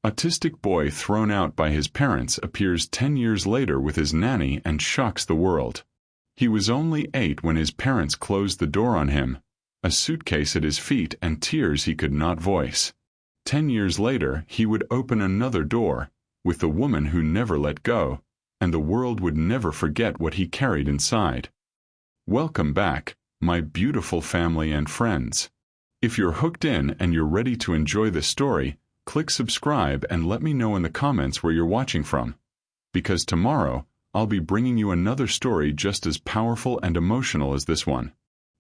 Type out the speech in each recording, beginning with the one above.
Autistic boy thrown out by his parents appears 10 years later with his nanny and shocks the world. He was only 8 when his parents closed the door on him, a suitcase at his feet and tears he could not voice. 10 years later, he would open another door, with the woman who never let go, and the world would never forget what he carried inside. Welcome back, my beautiful family and friends. If you're hooked in and you're ready to enjoy this story, click subscribe and let me know in the comments where you're watching from. Because tomorrow, I'll be bringing you another story just as powerful and emotional as this one.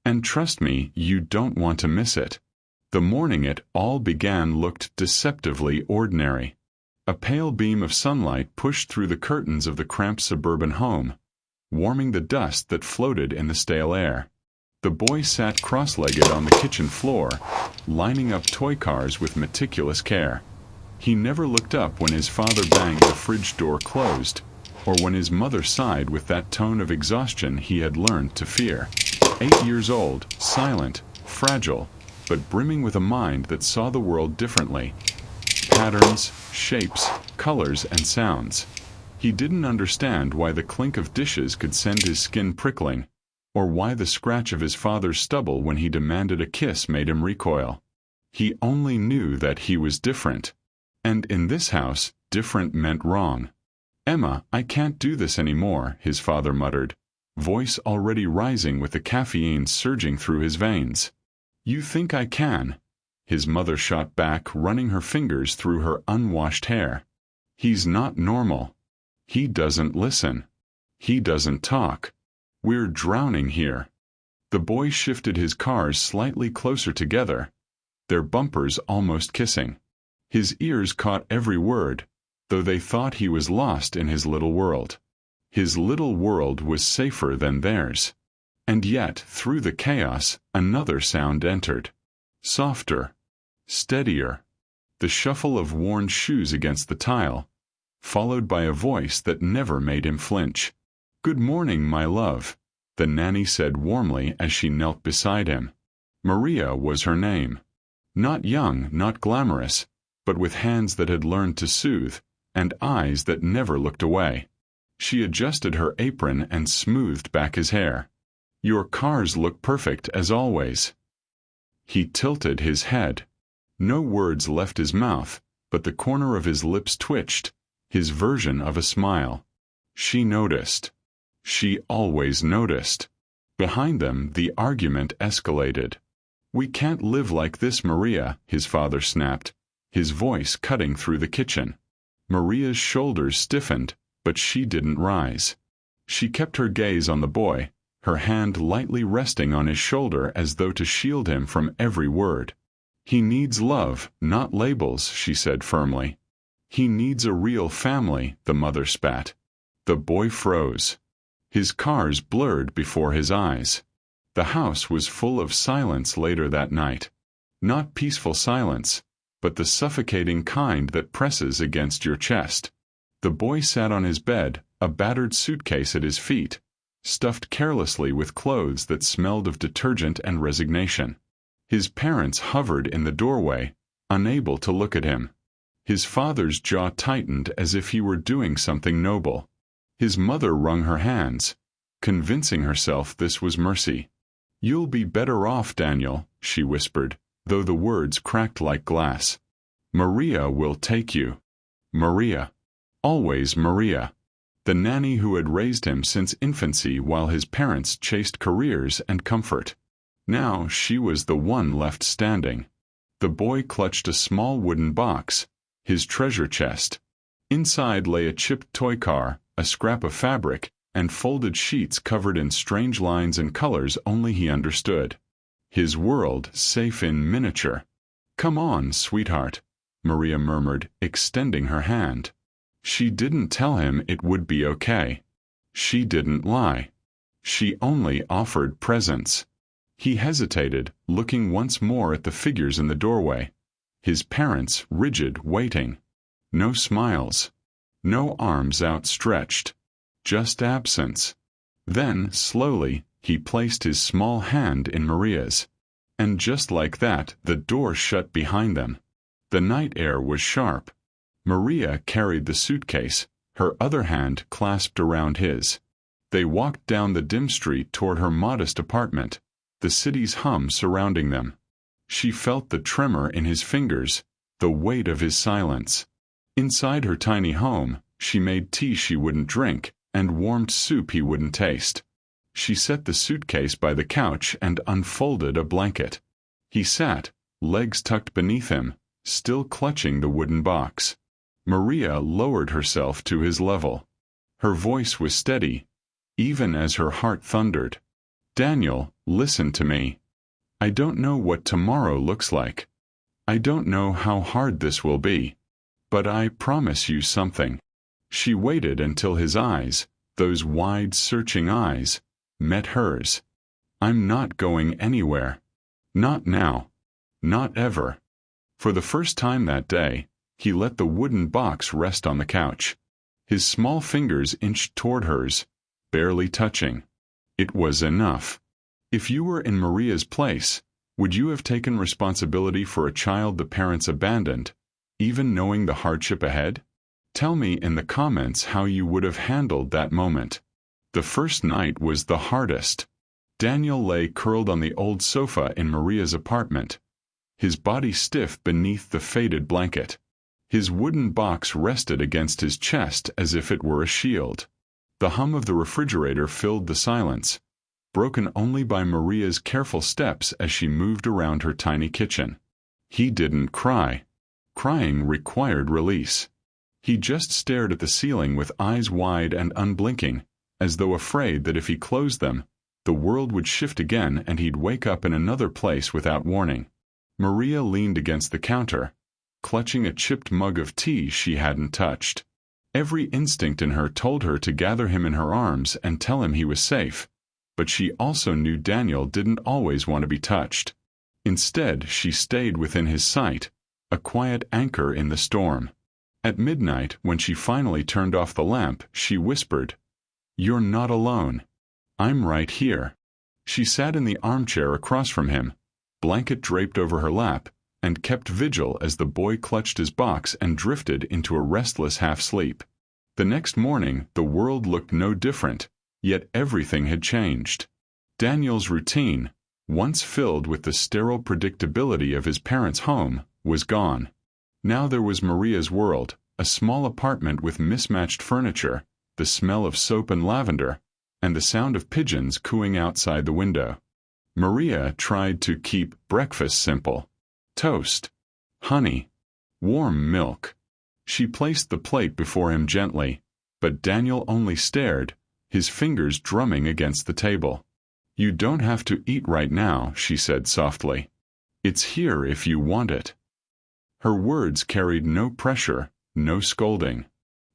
And trust me, you don't want to miss it. The morning it all began looked deceptively ordinary. A pale beam of sunlight pushed through the curtains of the cramped suburban home, warming the dust that floated in the stale air. The boy sat cross-legged on the kitchen floor, lining up toy cars with meticulous care. He never looked up when his father banged the fridge door closed, or when his mother sighed with that tone of exhaustion he had learned to fear. 8 years old, silent, fragile, but brimming with a mind that saw the world differently. Patterns, shapes, colors, and sounds. He didn't understand why the clink of dishes could send his skin prickling, or why the scratch of his father's stubble when he demanded a kiss made him recoil. He only knew that he was different. And in this house, different meant wrong. "Emma, I can't do this anymore," his father muttered, voice already rising with the caffeine surging through his veins. "You think I can?" His mother shot back, running her fingers through her unwashed hair. "He's not normal. He doesn't listen. He doesn't talk. We're drowning here." The boy shifted his cars slightly closer together, their bumpers almost kissing. His ears caught every word, though they thought he was lost in his little world. His little world was safer than theirs. And yet, through the chaos, another sound entered. Softer, steadier, the shuffle of worn shoes against the tile, followed by a voice that never made him flinch. "Good morning, my love," the nanny said warmly as she knelt beside him. Maria was her name. Not young, not glamorous, but with hands that had learned to soothe, and eyes that never looked away. She adjusted her apron and smoothed back his hair. "Your cars look perfect as always." He tilted his head. No words left his mouth, but the corner of his lips twitched, his version of a smile. She noticed. She always noticed. Behind them, the argument escalated. "We can't live like this, Maria," his father snapped, his voice cutting through the kitchen. Maria's shoulders stiffened, but she didn't rise. She kept her gaze on the boy, her hand lightly resting on his shoulder as though to shield him from every word. "He needs love, not labels," she said firmly. "He needs a real family," the mother spat. The boy froze. His cars blurred before his eyes. The house was full of silence later that night. Not peaceful silence, but the suffocating kind that presses against your chest. The boy sat on his bed, a battered suitcase at his feet, stuffed carelessly with clothes that smelled of detergent and resignation. His parents hovered in the doorway, unable to look at him. His father's jaw tightened as if he were doing something noble. His mother wrung her hands, convincing herself this was mercy. "You'll be better off, Daniel," she whispered, though the words cracked like glass. "Maria will take you." Maria. Always Maria. The nanny who had raised him since infancy while his parents chased careers and comfort. Now she was the one left standing. The boy clutched a small wooden box, his treasure chest. Inside lay a chipped toy car, a scrap of fabric, and folded sheets covered in strange lines and colors only he understood. His world safe in miniature. "Come on, sweetheart," Maria murmured, extending her hand. She didn't tell him it would be okay. She didn't lie. She only offered presence. He hesitated, looking once more at the figures in the doorway. His parents rigid, waiting. No smiles. No arms outstretched. Just absence. Then, slowly, he placed his small hand in Maria's. And just like that, the door shut behind them. The night air was sharp. Maria carried the suitcase, her other hand clasped around his. They walked down the dim street toward her modest apartment, the city's hum surrounding them. She felt the tremor in his fingers, the weight of his silence. Inside her tiny home, she made tea she wouldn't drink, and warmed soup he wouldn't taste. She set the suitcase by the couch and unfolded a blanket. He sat, legs tucked beneath him, still clutching the wooden box. Maria lowered herself to his level. Her voice was steady, even as her heart thundered. "Daniel, listen to me. I don't know what tomorrow looks like. I don't know how hard this will be. But I promise you something." She waited until his eyes, those wide, searching eyes, met hers. "I'm not going anywhere. Not now. Not ever." For the first time that day, he let the wooden box rest on the couch. His small fingers inched toward hers, barely touching. It was enough. If you were in Maria's place, would you have taken responsibility for a child the parents abandoned, even knowing the hardship ahead? Tell me in the comments how you would have handled that moment. The first night was the hardest. Daniel lay curled on the old sofa in Maria's apartment, his body stiff beneath the faded blanket. His wooden box rested against his chest as if it were a shield. The hum of the refrigerator filled the silence, broken only by Maria's careful steps as she moved around her tiny kitchen. He didn't cry. Crying required release. He just stared at the ceiling with eyes wide and unblinking, as though afraid that if he closed them, the world would shift again and he'd wake up in another place without warning. Maria leaned against the counter, clutching a chipped mug of tea she hadn't touched. Every instinct in her told her to gather him in her arms and tell him he was safe, but she also knew Daniel didn't always want to be touched. Instead, she stayed within his sight, a quiet anchor in the storm. At midnight, when she finally turned off the lamp, she whispered, "You're not alone. I'm right here." She sat in the armchair across from him, blanket draped over her lap, and kept vigil as the boy clutched his box and drifted into a restless half-sleep. The next morning, the world looked no different, yet everything had changed. Daniel's routine, once filled with the sterile predictability of his parents' home, was gone. Now there was Maria's world, a small apartment with mismatched furniture, the smell of soap and lavender, and the sound of pigeons cooing outside the window. Maria tried to keep breakfast simple. Toast, honey, warm milk. She placed the plate before him gently, but Daniel only stared, his fingers drumming against the table. "You don't have to eat right now," she said softly. "It's here if you want it." Her words carried no pressure, no scolding,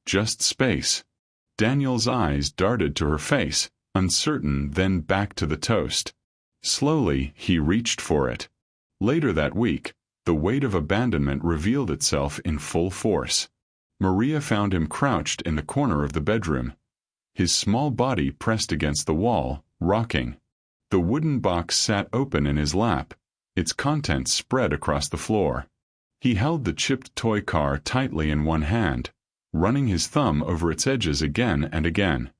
just space. Daniel's eyes darted to her face, uncertain, then back to the toast. Slowly, he reached for it. Later that week, the weight of abandonment revealed itself in full force. Maria found him crouched in the corner of the bedroom, his small body pressed against the wall, rocking. The wooden box sat open in his lap, its contents spread across the floor. He held the chipped toy car tightly in one hand, running his thumb over its edges again and again.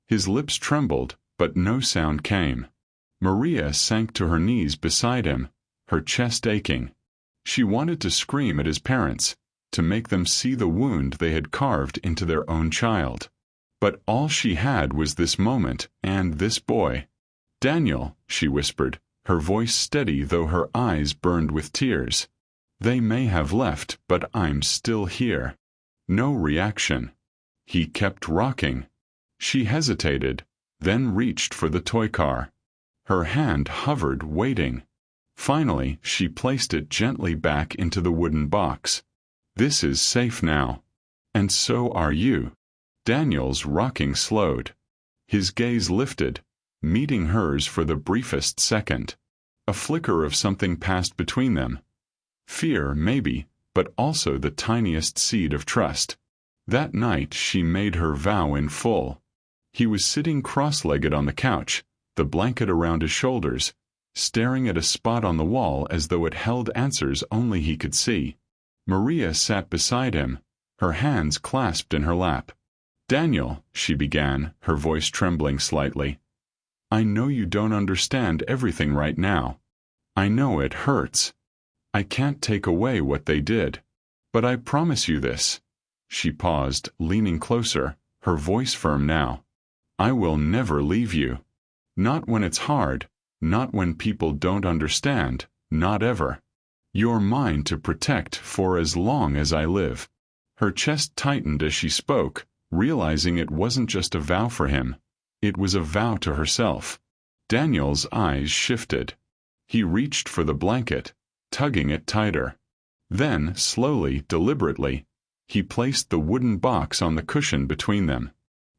His lips trembled, but no sound came. Maria sank to her knees beside him, her chest aching. She wanted to scream at his parents, to make them see the wound they had carved into their own child. But all she had was this moment and this boy. "Daniel," she whispered, her voice steady though her eyes burned with tears. "They may have left, but I'm still here." No reaction. He kept rocking. She hesitated, then reached for the toy car. Her hand hovered, waiting. Finally, she placed it gently back into the wooden box. "This is safe now. And so are you." Daniel's rocking slowed. His gaze lifted, meeting hers for the briefest second. A flicker of something passed between them. Fear, maybe, but also the tiniest seed of trust. That night she made her vow in full. He was sitting cross-legged on the couch, the blanket around his shoulders, staring at a spot on the wall as though it held answers only he could see. Maria sat beside him, her hands clasped in her lap. "Daniel," she began, her voice trembling slightly, "I know you don't understand everything right now. I know it hurts. I can't take away what they did. But I promise you this." She paused, leaning closer, her voice firm now. "I will never leave you. Not when it's hard, not when people don't understand, not ever. You're mine to protect for as long as I live." Her chest tightened as she spoke, realizing it wasn't just a vow for him. It was a vow to herself. Daniel's eyes shifted. He reached for the blanket, tugging it tighter. Then, slowly, deliberately, he placed the wooden box on the cushion between them.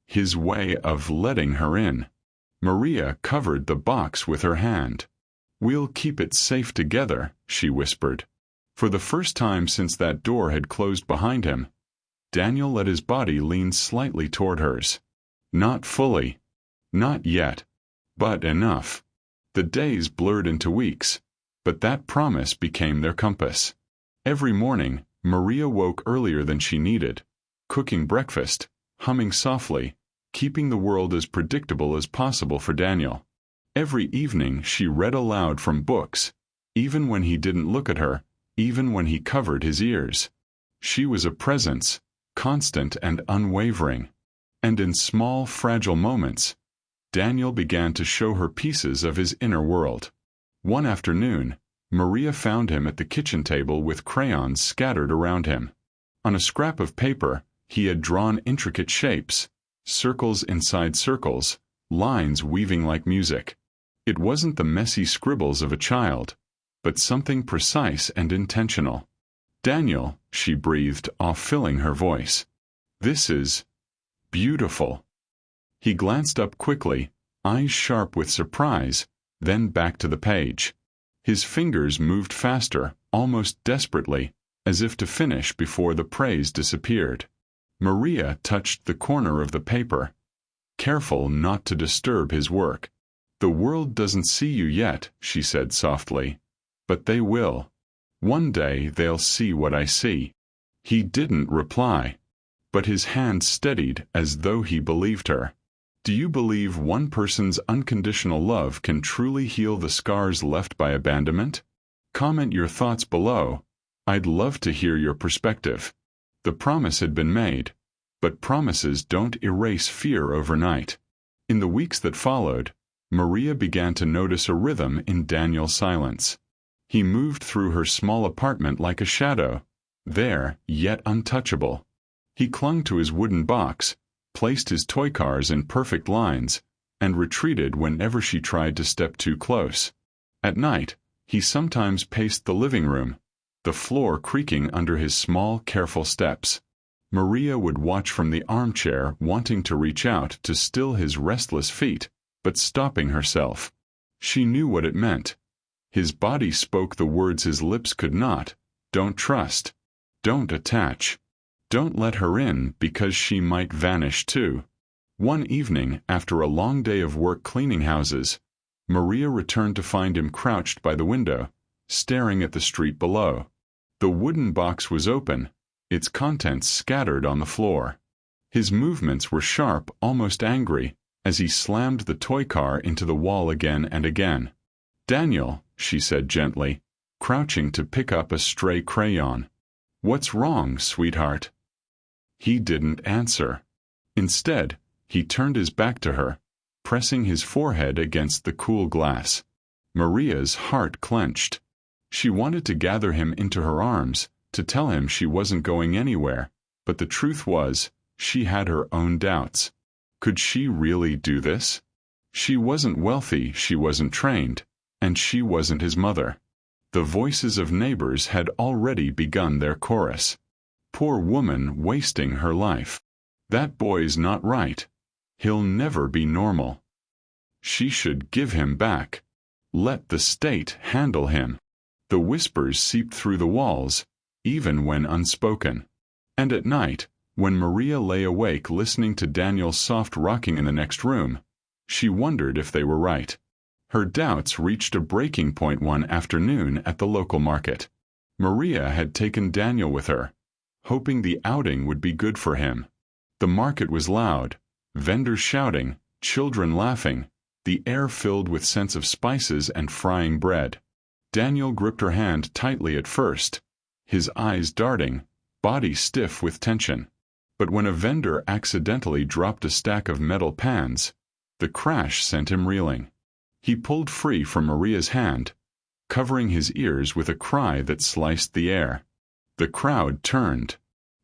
His way of letting her in. Maria covered the box with her hand. "We'll keep it safe together," she whispered. For the first time since that door had closed behind him, Daniel let his body lean slightly toward hers. Not fully. Not yet. But enough. The days blurred into weeks, but that promise became their compass. Every morning, Maria woke earlier than she needed, cooking breakfast, humming softly, keeping the world as predictable as possible for Daniel. Every evening she read aloud from books, even when he didn't look at her, even when he covered his ears. She was a presence, constant and unwavering. And in small, fragile moments, Daniel began to show her pieces of his inner world. One afternoon, Maria found him at the kitchen table with crayons scattered around him. On a scrap of paper, he had drawn intricate shapes, circles inside circles, lines weaving like music. It wasn't the messy scribbles of a child, but something precise and intentional. "Daniel," she breathed, off-filling her voice. "This is beautiful." He glanced up quickly, eyes sharp with surprise, then back to the page. His fingers moved faster, almost desperately, as if to finish before the praise disappeared. Maria touched the corner of the paper, careful not to disturb his work. "The world doesn't see you yet," she said softly, "but they will. One day they'll see what I see." He didn't reply, but his hand steadied as though he believed her. Do you believe one person's unconditional love can truly heal the scars left by abandonment? Comment your thoughts below. I'd love to hear your perspective. The promise had been made, but promises don't erase fear overnight. In the weeks that followed, Maria began to notice a rhythm in Daniel's silence. He moved through her small apartment like a shadow, there, yet untouchable. He clung to his wooden box, placed his toy cars in perfect lines, and retreated whenever she tried to step too close. At night, he sometimes paced the living room, the floor creaking under his small, careful steps. Maria would watch from the armchair, wanting to reach out to still his restless feet, but stopping herself. She knew what it meant. His body spoke the words his lips could not. Don't trust. Don't attach. Don't let her in because she might vanish too. One evening, after a long day of work cleaning houses, Maria returned to find him crouched by the window, staring at the street below. The wooden box was open, its contents scattered on the floor. His movements were sharp, almost angry, as he slammed the toy car into the wall again and again. "Daniel," she said gently, crouching to pick up a stray crayon. "What's wrong, sweetheart?" He didn't answer. Instead, he turned his back to her, pressing his forehead against the cool glass. Maria's heart clenched. She wanted to gather him into her arms, to tell him she wasn't going anywhere, but the truth was, she had her own doubts. Could she really do this? She wasn't wealthy, she wasn't trained, and she wasn't his mother. The voices of neighbors had already begun their chorus. Poor woman wasting her life. That boy's not right. He'll never be normal. She should give him back. Let the state handle him. The whispers seeped through the walls, even when unspoken. And at night, when Maria lay awake listening to Daniel's soft rocking in the next room, she wondered if they were right. Her doubts reached a breaking point one afternoon at the local market. Maria had taken Daniel with her, hoping the outing would be good for him. The market was loud, vendors shouting, children laughing, the air filled with scents of spices and frying bread. Daniel gripped her hand tightly at first, his eyes darting, body stiff with tension. But when a vendor accidentally dropped a stack of metal pans, the crash sent him reeling. He pulled free from Maria's hand, covering his ears with a cry that sliced the air. The crowd turned.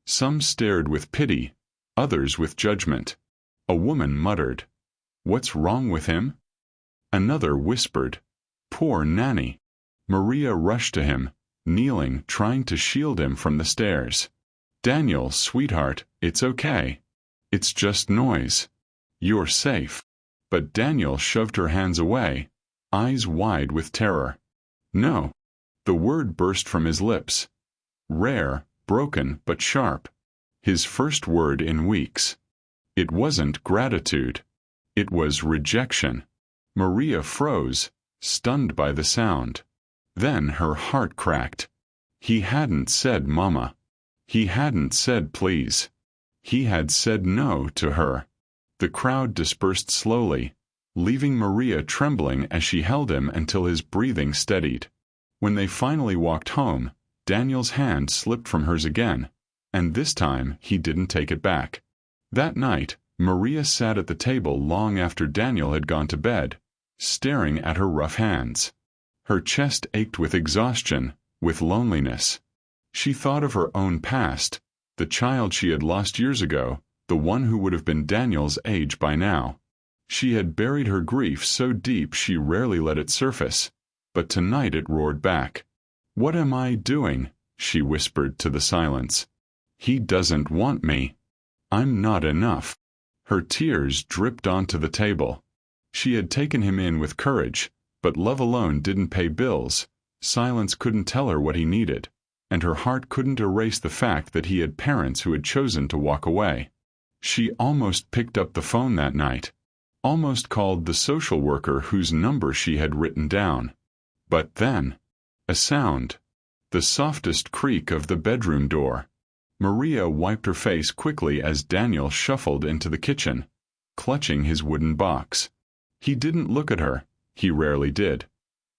Some stared with pity, others with judgment. A woman muttered, "What's wrong with him?" Another whispered, "Poor Nanny." Maria rushed to him, kneeling, trying to shield him from the stares. "Daniel, sweetheart, it's okay. It's just noise. You're safe." But Daniel shoved her hands away, eyes wide with terror. "No." The word burst from his lips. Rare, broken, but sharp. His first word in weeks. It wasn't gratitude. It was rejection. Maria froze, stunned by the sound. Then her heart cracked. He hadn't said mama. He hadn't said please. He had said no to her. The crowd dispersed slowly, leaving Maria trembling as she held him until his breathing steadied. When they finally walked home, Daniel's hand slipped from hers again, and this time he didn't take it back. That night, Maria sat at the table long after Daniel had gone to bed, staring at her rough hands. Her chest ached with exhaustion, with loneliness. She thought of her own past, the child she had lost years ago, the one who would have been Daniel's age by now. She had buried her grief so deep she rarely let it surface, but tonight it roared back. "What am I doing?" she whispered to the silence. "He doesn't want me. I'm not enough." Her tears dripped onto the table. She had taken him in with courage, but love alone didn't pay bills, silence couldn't tell her what he needed, and her heart couldn't erase the fact that he had parents who had chosen to walk away. She almost picked up the phone that night, almost called the social worker whose number she had written down. But then, a sound, the softest creak of the bedroom door. Maria wiped her face quickly as Daniel shuffled into the kitchen, clutching his wooden box. He didn't look at her, he rarely did,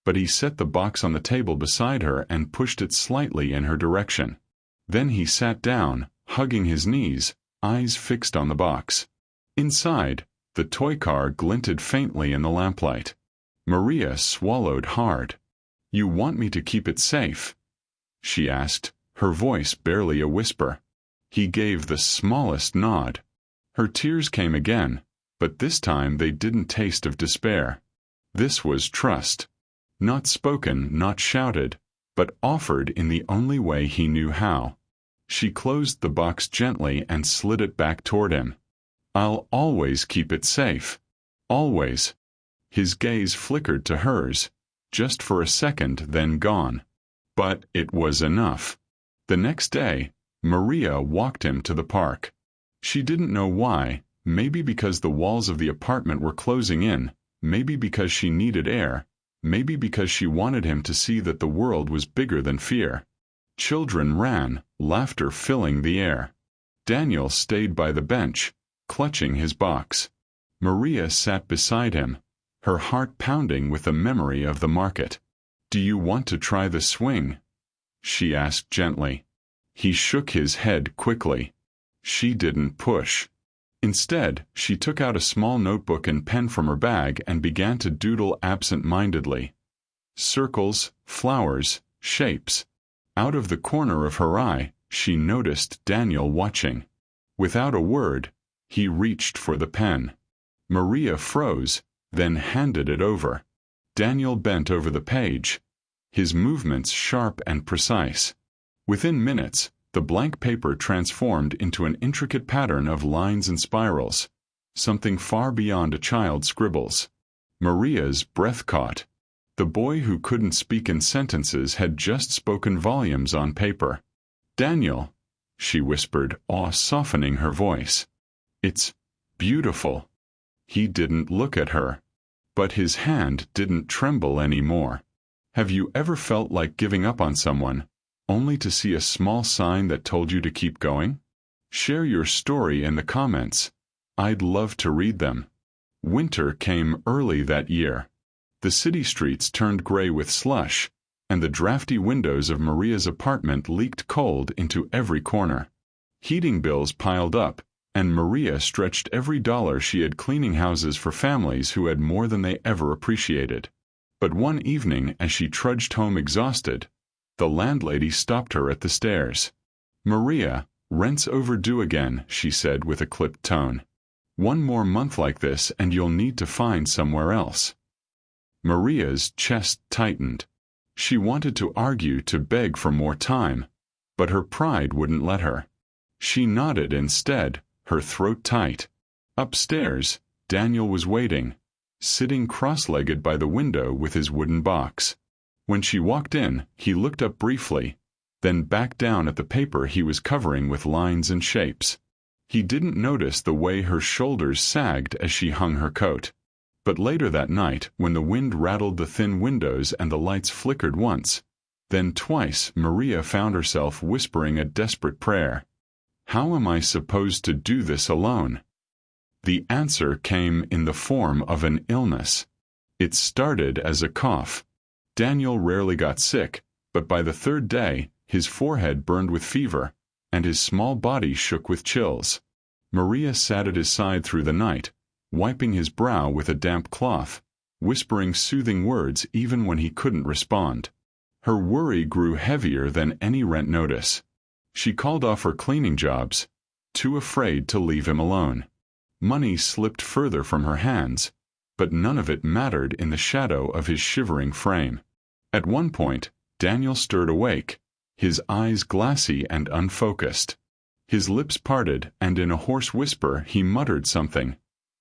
but he set the box on the table beside her and pushed it slightly in her direction. Then he sat down, hugging his knees, eyes fixed on the box. Inside, the toy car glinted faintly in the lamplight. Maria swallowed hard. "You want me to keep it safe?" she asked, her voice barely a whisper. He gave the smallest nod. Her tears came again, but this time they didn't taste of despair. This was trust. Not spoken, not shouted, but offered in the only way he knew how. She closed the box gently and slid it back toward him. "I'll always keep it safe. Always." His gaze flickered to hers, just for a second, then gone. But it was enough. The next day, Maria walked him to the park. She didn't know why, maybe because the walls of the apartment were closing in, maybe because she needed air, maybe because she wanted him to see that the world was bigger than fear. Children ran, laughter filling the air. Daniel stayed by the bench, clutching his box. Maria sat beside him, her heart pounding with the memory of the market. "Do you want to try the swing?" she asked gently. He shook his head quickly. She didn't push. Instead, she took out a small notebook and pen from her bag and began to doodle absent-mindedly. Circles, flowers, shapes. Out of the corner of her eye, she noticed Daniel watching. Without a word, he reached for the pen. Maria froze, then handed it over. Daniel bent over the page, his movements sharp and precise. Within minutes, the blank paper transformed into an intricate pattern of lines and spirals, something far beyond a child's scribbles. Maria's breath caught. The boy who couldn't speak in sentences had just spoken volumes on paper. "Daniel," she whispered, awe softening her voice. "It's beautiful." He didn't look at her, but his hand didn't tremble anymore. Have you ever felt like giving up on someone, only to see a small sign that told you to keep going? Share your story in the comments. I'd love to read them. Winter came early that year. The city streets turned gray with slush, and the drafty windows of Maria's apartment leaked cold into every corner. Heating bills piled up, and Maria stretched every dollar she had cleaning houses for families who had more than they ever appreciated. But one evening, as she trudged home exhausted, the landlady stopped her at the stairs. "Maria, rent's overdue again," she said with a clipped tone. "One more month like this and you'll need to find somewhere else." Maria's chest tightened. She wanted to argue, to beg for more time, but her pride wouldn't let her. She nodded instead, her throat tight. Upstairs, Daniel was waiting, sitting cross-legged by the window with his wooden box. When she walked in, he looked up briefly, then back down at the paper he was covering with lines and shapes. He didn't notice the way her shoulders sagged as she hung her coat. But later that night, when the wind rattled the thin windows and the lights flickered once, then twice, Maria found herself whispering a desperate prayer. "How am I supposed to do this alone?" The answer came in the form of an illness. It started as a cough. Daniel rarely got sick, but by the third day, his forehead burned with fever, and his small body shook with chills. Maria sat at his side through the night, wiping his brow with a damp cloth, whispering soothing words even when he couldn't respond. Her worry grew heavier than any rent notice. She called off her cleaning jobs, too afraid to leave him alone. Money slipped further from her hands, but none of it mattered in the shadow of his shivering frame. At one point, Daniel stirred awake, his eyes glassy and unfocused. His lips parted, and in a hoarse whisper he muttered something,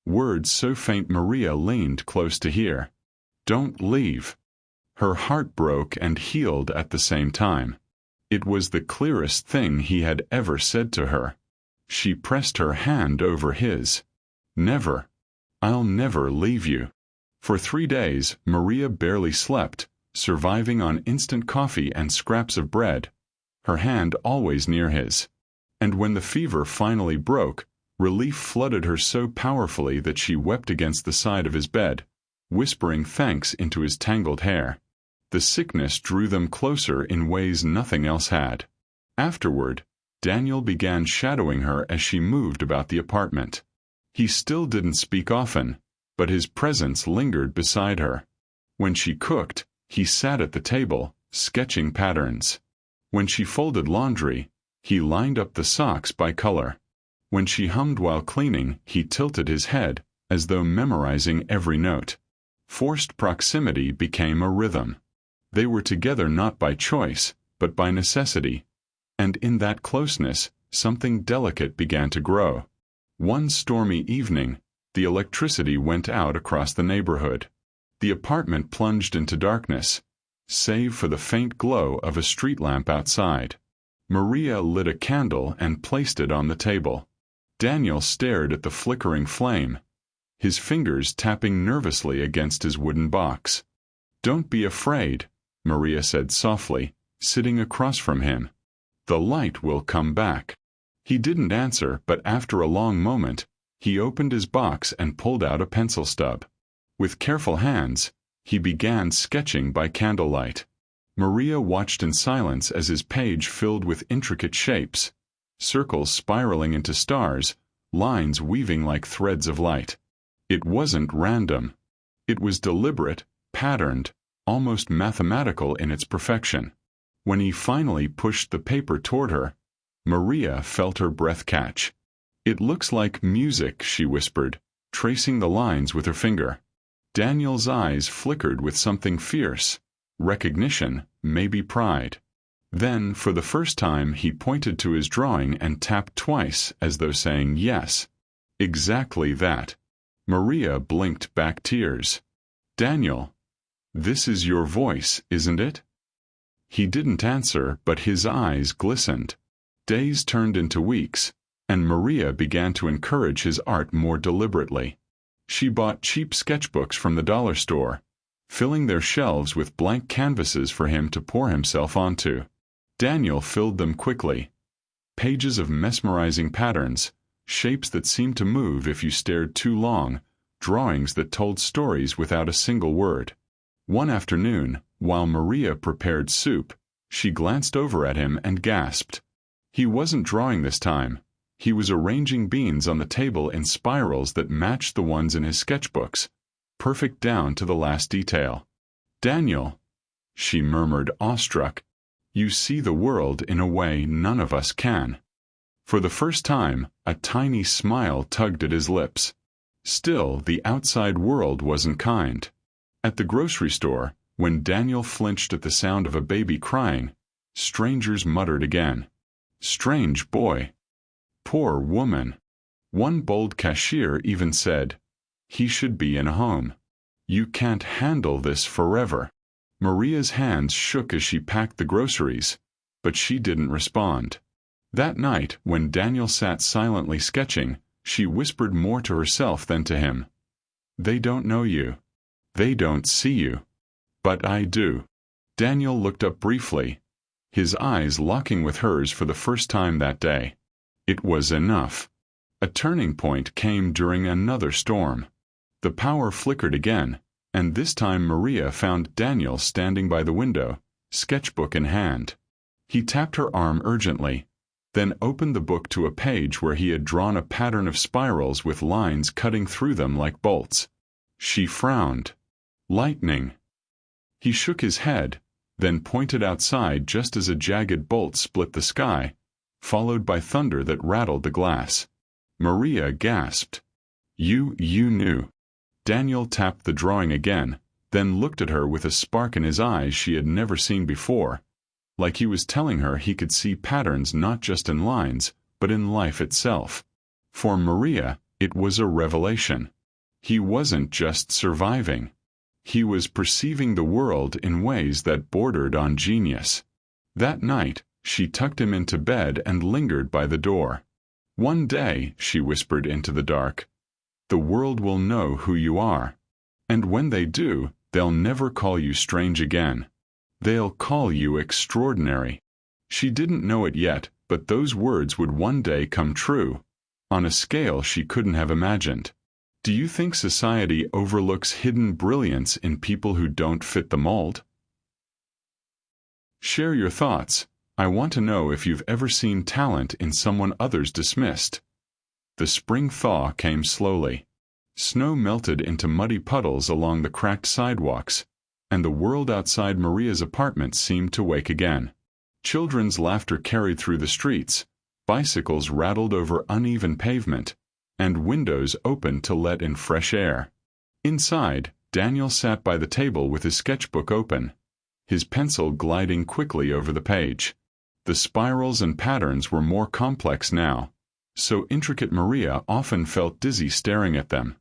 words so faint Maria leaned close to hear. "Don't leave." Her heart broke and healed at the same time. It was the clearest thing he had ever said to her. She pressed her hand over his. "Never. I'll never leave you." For 3 days, Maria barely slept, surviving on instant coffee and scraps of bread, her hand always near his. And when the fever finally broke, relief flooded her so powerfully that she wept against the side of his bed, whispering thanks into his tangled hair. The sickness drew them closer in ways nothing else had. Afterward, Daniel began shadowing her as she moved about the apartment. He still didn't speak often, but his presence lingered beside her. When she cooked, he sat at the table, sketching patterns. When she folded laundry, he lined up the socks by color. When she hummed while cleaning, he tilted his head, as though memorizing every note. Forced proximity became a rhythm. They were together not by choice, but by necessity. And in that closeness, something delicate began to grow. One stormy evening, the electricity went out across the neighborhood. The apartment plunged into darkness, save for the faint glow of a street lamp outside. Maria lit a candle and placed it on the table. Daniel stared at the flickering flame, his fingers tapping nervously against his wooden box. "Don't be afraid," Maria said softly, sitting across from him. "The light will come back." He didn't answer, but after a long moment, he opened his box and pulled out a pencil stub. With careful hands, he began sketching by candlelight. Maria watched in silence as his page filled with intricate shapes, circles spiraling into stars, lines weaving like threads of light. It wasn't random. It was deliberate, patterned, almost mathematical in its perfection. When he finally pushed the paper toward her, Maria felt her breath catch. "It looks like music," she whispered, tracing the lines with her finger. Daniel's eyes flickered with something fierce, recognition, maybe pride. Then, for the first time, he pointed to his drawing and tapped twice, as though saying yes. Exactly that. Maria blinked back tears. "Daniel, this is your voice, isn't it?" He didn't answer, but his eyes glistened. Days turned into weeks, and Maria began to encourage his art more deliberately. She bought cheap sketchbooks from the dollar store, filling their shelves with blank canvases for him to pour himself onto. Daniel filled them quickly. Pages of mesmerizing patterns, shapes that seemed to move if you stared too long, drawings that told stories without a single word. One afternoon, while Maria prepared soup, she glanced over at him and gasped. He wasn't drawing this time. He was arranging beans on the table in spirals that matched the ones in his sketchbooks, perfect down to the last detail. "Daniel," she murmured, awestruck, "you see the world in a way none of us can." For the first time, a tiny smile tugged at his lips. Still, the outside world wasn't kind. At the grocery store, when Daniel flinched at the sound of a baby crying, strangers muttered again, "Strange boy. Poor woman." One bold cashier even said, "He should be in a home. You can't handle this forever." Maria's hands shook as she packed the groceries, but she didn't respond. That night, when Daniel sat silently sketching, she whispered more to herself than to him. "They don't know you. They don't see you. But I do." Daniel looked up briefly, his eyes locking with hers for the first time that day. It was enough. A turning point came during another storm. The power flickered again, and this time Maria found Daniel standing by the window, sketchbook in hand. He tapped her arm urgently, then opened the book to a page where he had drawn a pattern of spirals with lines cutting through them like bolts. She frowned. "Lightning." He shook his head, then pointed outside just as a jagged bolt split the sky, followed by thunder that rattled the glass. Maria gasped. You knew." Daniel tapped the drawing again, then looked at her with a spark in his eyes she had never seen before, like he was telling her he could see patterns not just in lines, but in life itself. For Maria, it was a revelation. He wasn't just surviving. He was perceiving the world in ways that bordered on genius. That night, she tucked him into bed and lingered by the door. "One day," she whispered into the dark, "the world will know who you are. And when they do, they'll never call you strange again. They'll call you extraordinary." She didn't know it yet, but those words would one day come true, on a scale she couldn't have imagined. Do you think society overlooks hidden brilliance in people who don't fit the mold? Share your thoughts. I want to know if you've ever seen talent in someone others dismissed. The spring thaw came slowly. Snow melted into muddy puddles along the cracked sidewalks, and the world outside Maria's apartment seemed to wake again. Children's laughter carried through the streets, bicycles rattled over uneven pavement, and windows opened to let in fresh air. Inside, Daniel sat by the table with his sketchbook open, his pencil gliding quickly over the page. The spirals and patterns were more complex now, so intricate Maria often felt dizzy staring at them.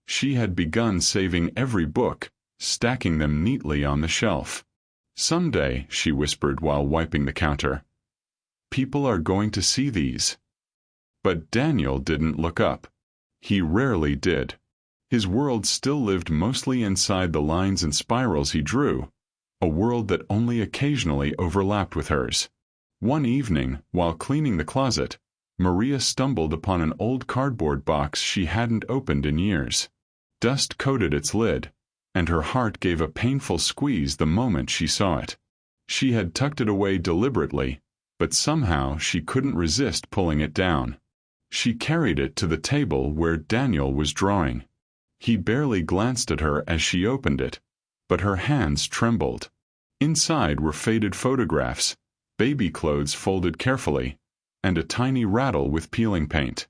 She had begun saving every book, stacking them neatly on the shelf. "Someday," she whispered while wiping the counter, "people are going to see these." But Daniel didn't look up. He rarely did. His world still lived mostly inside the lines and spirals he drew, a world that only occasionally overlapped with hers. One evening, while cleaning the closet, Maria stumbled upon an old cardboard box she hadn't opened in years. Dust coated its lid, and her heart gave a painful squeeze the moment she saw it. She had tucked it away deliberately, but somehow she couldn't resist pulling it down. She carried it to the table where Daniel was drawing. He barely glanced at her as she opened it, but her hands trembled. Inside were faded photographs, baby clothes folded carefully, and a tiny rattle with peeling paint.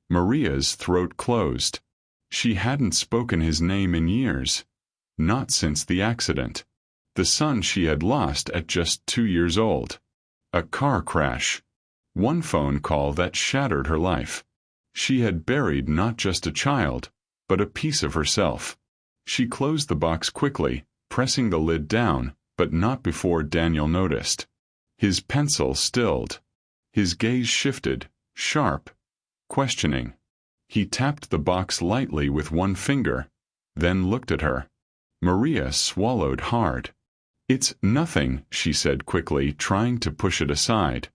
Maria's throat closed. She hadn't spoken his name in years, not since the accident. The son she had lost at just 2 years old. A car crash. One phone call that shattered her life. She had buried not just a child, but a piece of herself. She closed the box quickly, pressing the lid down, but not before Daniel noticed. His pencil stilled. His gaze shifted, sharp, questioning. He tapped the box lightly with one finger, then looked at her. Maria swallowed hard. "It's nothing," she said quickly, trying to push it aside.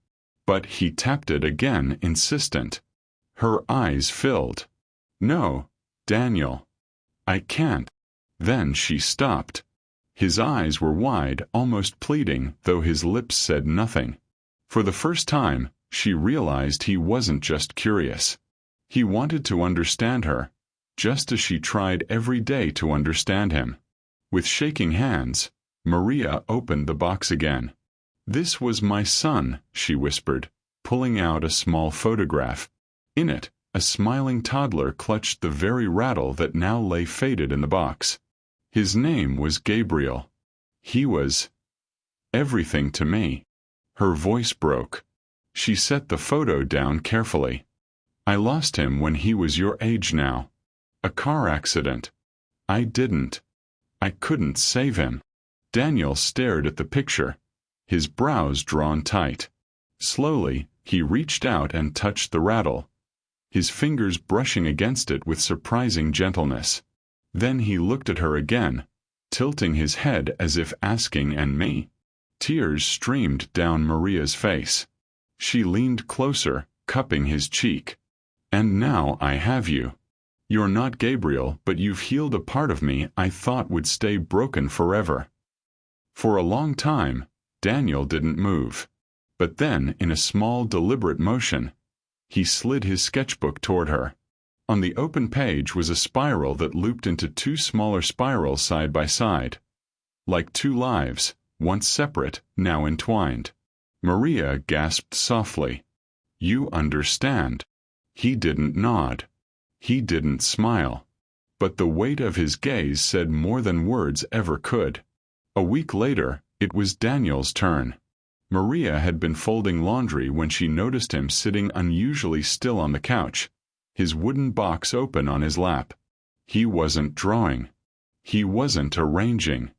But he tapped it again, insistent. Her eyes filled. "No, Daniel. I can't." Then she stopped. His eyes were wide, almost pleading, though his lips said nothing. For the first time, she realized he wasn't just curious. He wanted to understand her, just as she tried every day to understand him. With shaking hands, Maria opened the box again. "This was my son," she whispered, pulling out a small photograph. In it, a smiling toddler clutched the very rattle that now lay faded in the box. His name was Gabriel. He was everything to me. Her voice broke. She set the photo down carefully. "I lost him when he was your age now. A car accident. I couldn't save him." Daniel stared at the picture, his brows drawn tight. Slowly, he reached out and touched the rattle, his fingers brushing against it with surprising gentleness. Then he looked at her again, tilting his head as if asking, "And me?" Tears streamed down Maria's face. She leaned closer, cupping his cheek. "And now I have you. You're not Gabriel, but you've healed a part of me I thought would stay broken forever." For a long time, Daniel didn't move. But then, in a small, deliberate motion, he slid his sketchbook toward her. On the open page was a spiral that looped into two smaller spirals side by side. Like two lives, once separate, now entwined. Maria gasped softly. "You understand." He didn't nod. He didn't smile. But the weight of his gaze said more than words ever could. A week later, it was Daniel's turn. Maria had been folding laundry when she noticed him sitting unusually still on the couch, his wooden box open on his lap. He wasn't drawing. He wasn't arranging.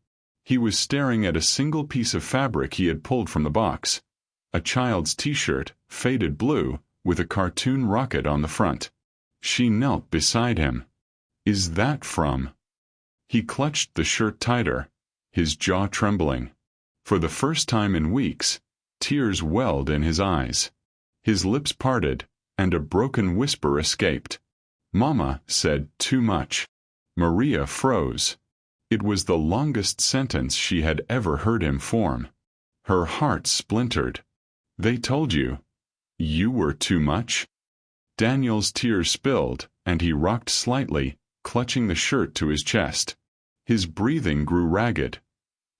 He was staring at a single piece of fabric he had pulled from the box. A child's t-shirt, faded blue, with a cartoon rocket on the front. She knelt beside him. "Is that from?" He clutched the shirt tighter, his jaw trembling. For the first time in weeks, tears welled in his eyes. His lips parted, and a broken whisper escaped. "Mama said too much." Maria froze. It was the longest sentence she had ever heard him form. Her heart splintered. "They told you? You were too much?" Daniel's tears spilled, and he rocked slightly, clutching the shirt to his chest. His breathing grew ragged,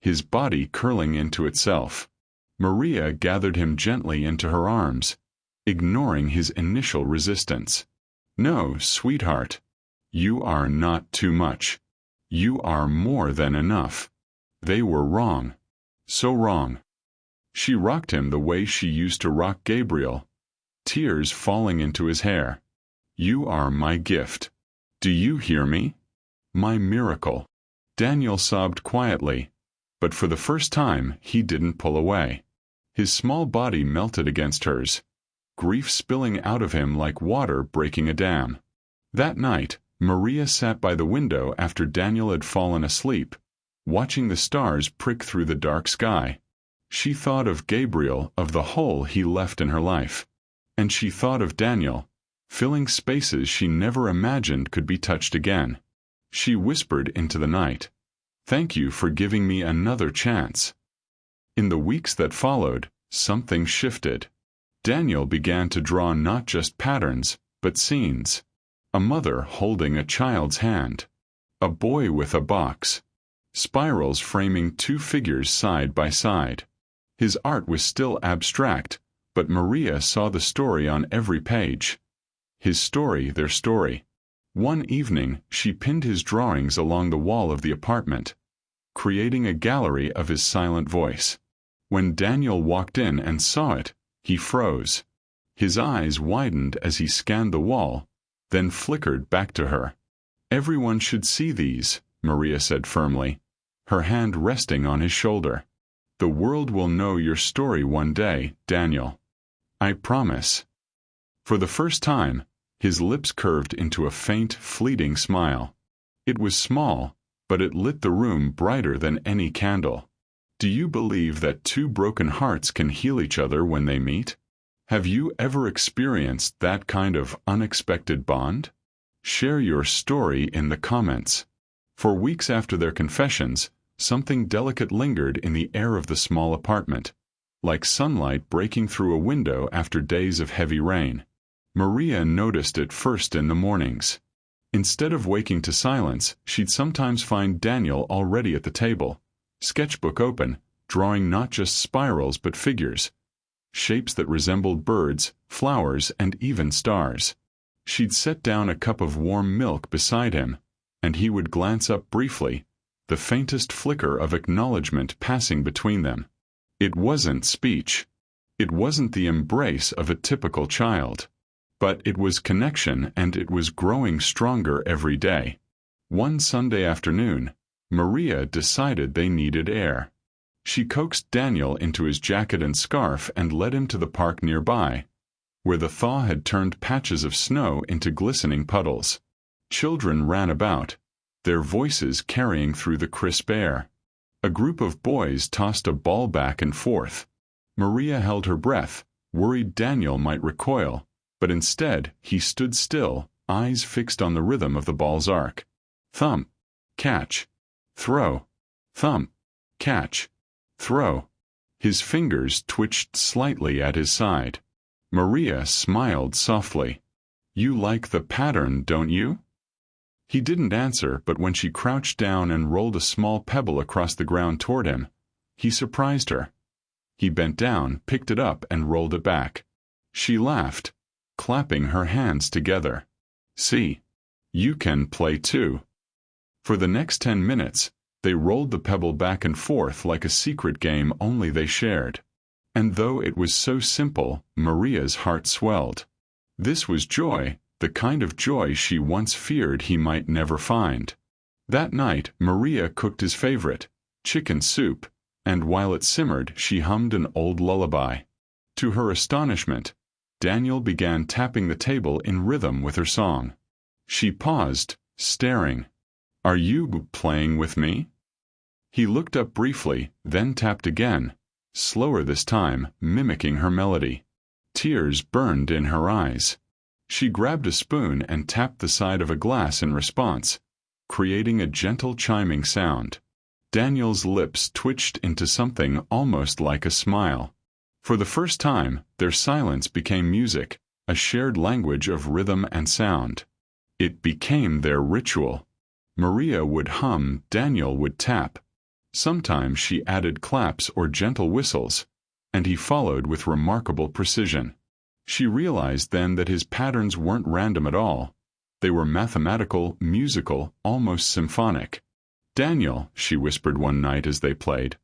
his body curling into itself. Maria gathered him gently into her arms, ignoring his initial resistance. "No, sweetheart. You are not too much. You are more than enough. They were wrong. So wrong." She rocked him the way she used to rock Gabriel, tears falling into his hair. "You are my gift. Do you hear me? My miracle." Daniel sobbed quietly, but for the first time he didn't pull away. His small body melted against hers, grief spilling out of him like water breaking a dam. That night, Maria sat by the window after Daniel had fallen asleep, watching the stars prick through the dark sky. She thought of Gabriel, of the hole he left in her life. And she thought of Daniel, filling spaces she never imagined could be touched again. She whispered into the night, "Thank you for giving me another chance." In the weeks that followed, something shifted. Daniel began to draw not just patterns, but scenes. A mother holding a child's hand. A boy with a box. Spirals framing two figures side by side. His art was still abstract, but Maria saw the story on every page. His story, their story. One evening, she pinned his drawings along the wall of the apartment, creating a gallery of his silent voice. When Daniel walked in and saw it, he froze. His eyes widened as he scanned the wall, then flickered back to her. "Everyone should see these," Maria said firmly, her hand resting on his shoulder. "The world will know your story one day, Daniel. I promise." For the first time, his lips curved into a faint, fleeting smile. It was small, but it lit the room brighter than any candle. Do you believe that two broken hearts can heal each other when they meet? Have you ever experienced that kind of unexpected bond? Share your story in the comments. For weeks after their confessions, something delicate lingered in the air of the small apartment, like sunlight breaking through a window after days of heavy rain. Maria noticed it first in the mornings. Instead of waking to silence, she'd sometimes find Daniel already at the table, sketchbook open, drawing not just spirals but figures, shapes that resembled birds, flowers, and even stars. She'd set down a cup of warm milk beside him, and he would glance up briefly, the faintest flicker of acknowledgement passing between them. It wasn't speech. It wasn't the embrace of a typical child. But it was connection, and it was growing stronger every day. One Sunday afternoon, Maria decided they needed air. She coaxed Daniel into his jacket and scarf and led him to the park nearby, where the thaw had turned patches of snow into glistening puddles. Children ran about, their voices carrying through the crisp air. A group of boys tossed a ball back and forth. Maria held her breath, worried Daniel might recoil, but instead he stood still, eyes fixed on the rhythm of the ball's arc. Thump, catch, throw, thump, catch, throw. His fingers twitched slightly at his side. Maria smiled softly. "You like the pattern, don't you?" He didn't answer, but when she crouched down and rolled a small pebble across the ground toward him, he surprised her. He bent down, picked it up, and rolled it back. She laughed, clapping her hands together. "See, you can play too." For the next 10 minutes, they rolled the pebble back and forth like a secret game only they shared. And though it was so simple, Maria's heart swelled. This was joy, the kind of joy she once feared he might never find. That night, Maria cooked his favorite, chicken soup, and while it simmered, she hummed an old lullaby. To her astonishment, Daniel began tapping the table in rhythm with her song. She paused, staring. "Are you playing with me?" He looked up briefly, then tapped again, slower this time, mimicking her melody. Tears burned in her eyes. She grabbed a spoon and tapped the side of a glass in response, creating a gentle chiming sound. Daniel's lips twitched into something almost like a smile. For the first time, their silence became music, a shared language of rhythm and sound. It became their ritual. Maria would hum, Daniel would tap. Sometimes she added claps or gentle whistles, and he followed with remarkable precision. She realized then that his patterns weren't random at all. They were mathematical, musical, almost symphonic. "Daniel," she whispered one night as they played,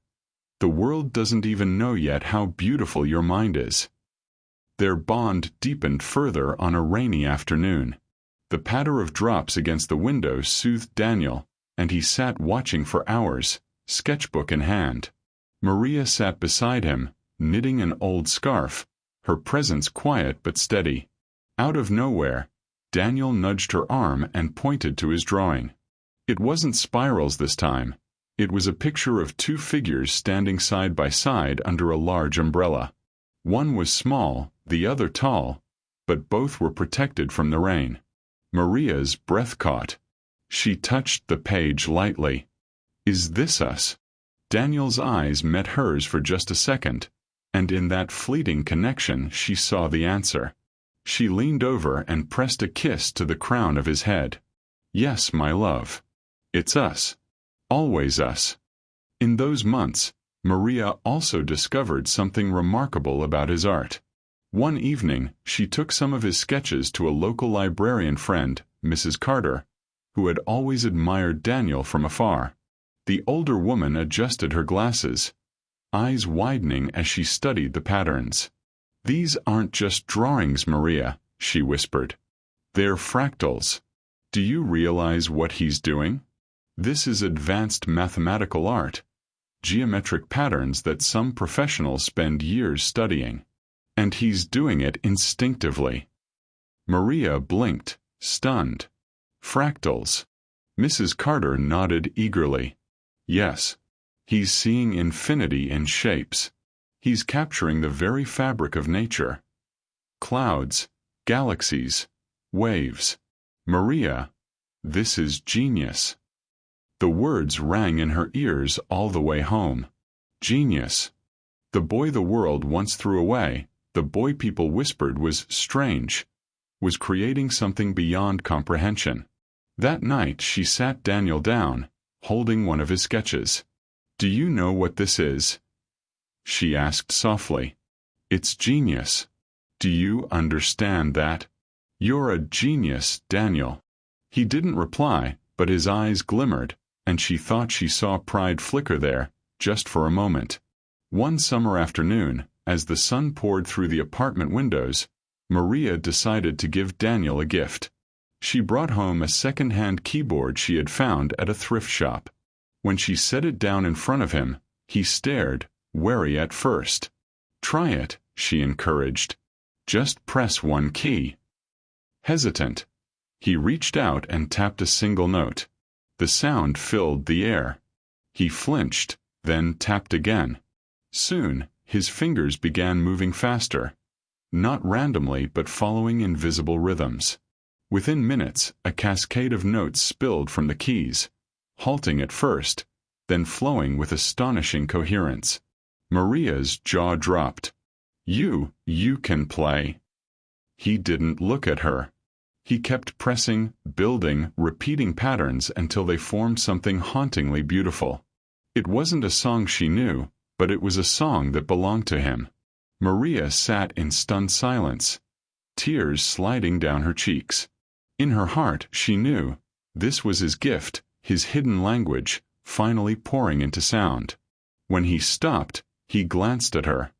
"the world doesn't even know yet how beautiful your mind is." Their bond deepened further on a rainy afternoon. The patter of drops against the window soothed Daniel, and he sat watching for hours, sketchbook in hand. Maria sat beside him, knitting an old scarf, her presence quiet but steady. Out of nowhere, Daniel nudged her arm and pointed to his drawing. It wasn't spirals this time. It was a picture of two figures standing side by side under a large umbrella. One was small, the other tall, but both were protected from the rain. Maria's breath caught. She touched the page lightly. "Is this us?" Daniel's eyes met hers for just a second, and in that fleeting connection she saw the answer. She leaned over and pressed a kiss to the crown of his head. "Yes, my love. It's us. Always us." In those months, Maria also discovered something remarkable about his art. One evening, she took some of his sketches to a local librarian friend, Mrs. Carter, who had always admired Daniel from afar. The older woman adjusted her glasses, eyes widening as she studied the patterns. "These aren't just drawings, Maria," she whispered. "They're fractals. Do you realize what he's doing? This is advanced mathematical art, geometric patterns that some professionals spend years studying. And he's doing it instinctively." Maria blinked, stunned. "Fractals." Mrs. Carter nodded eagerly. "Yes. He's seeing infinity in shapes. He's capturing the very fabric of nature. Clouds, galaxies, waves. Maria, this is genius. The words rang in her ears all the way home. Genius. The boy the world once threw away, the boy people whispered was strange, was creating something beyond comprehension. That night she sat Daniel down, holding one of his sketches. "Do you know what this is?" she asked softly. "It's genius. Do you understand that? You're a genius, Daniel." He didn't reply, but his eyes glimmered, and she thought she saw pride flicker there, just for a moment. One summer afternoon, as the sun poured through the apartment windows, Maria decided to give Daniel a gift. She brought home a second-hand keyboard she had found at a thrift shop. When she set it down in front of him, he stared, wary at first. "Try it," she encouraged. "Just press one key." Hesitant, he reached out and tapped a single note. The sound filled the air. He flinched, then tapped again. Soon, his fingers began moving faster, not randomly but following invisible rhythms. Within minutes, a cascade of notes spilled from the keys, halting at first, then flowing with astonishing coherence. Maria's jaw dropped. You can play." He didn't look at her. He kept pressing, building, repeating patterns until they formed something hauntingly beautiful. It wasn't a song she knew, but it was a song that belonged to him. Maria sat in stunned silence, tears sliding down her cheeks. In her heart, she knew this was his gift, his hidden language, finally pouring into sound. When he stopped, he glanced at her.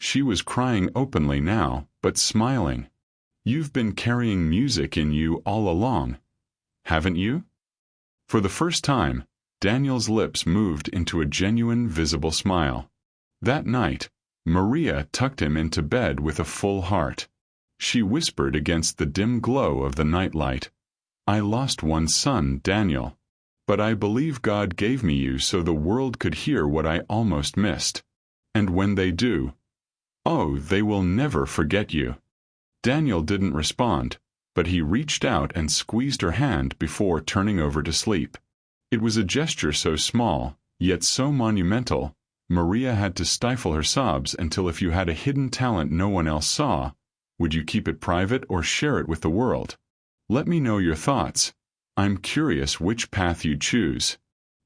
She was crying openly now, but smiling. "You've been carrying music in you all along, haven't you?" For the first time, Daniel's lips moved into a genuine, visible smile. That night, Maria tucked him into bed with a full heart. She whispered against the dim glow of the nightlight, "I lost one son, Daniel. But I believe God gave me you so the world could hear what I almost missed. And when they do, oh, they will never forget you." Daniel didn't respond, but he reached out and squeezed her hand before turning over to sleep. It was a gesture so small, yet so monumental, Maria had to stifle her sobs until if you had a hidden talent no one else saw, would you keep it private or share it with the world? Let me know your thoughts. I'm curious which path you'd choose.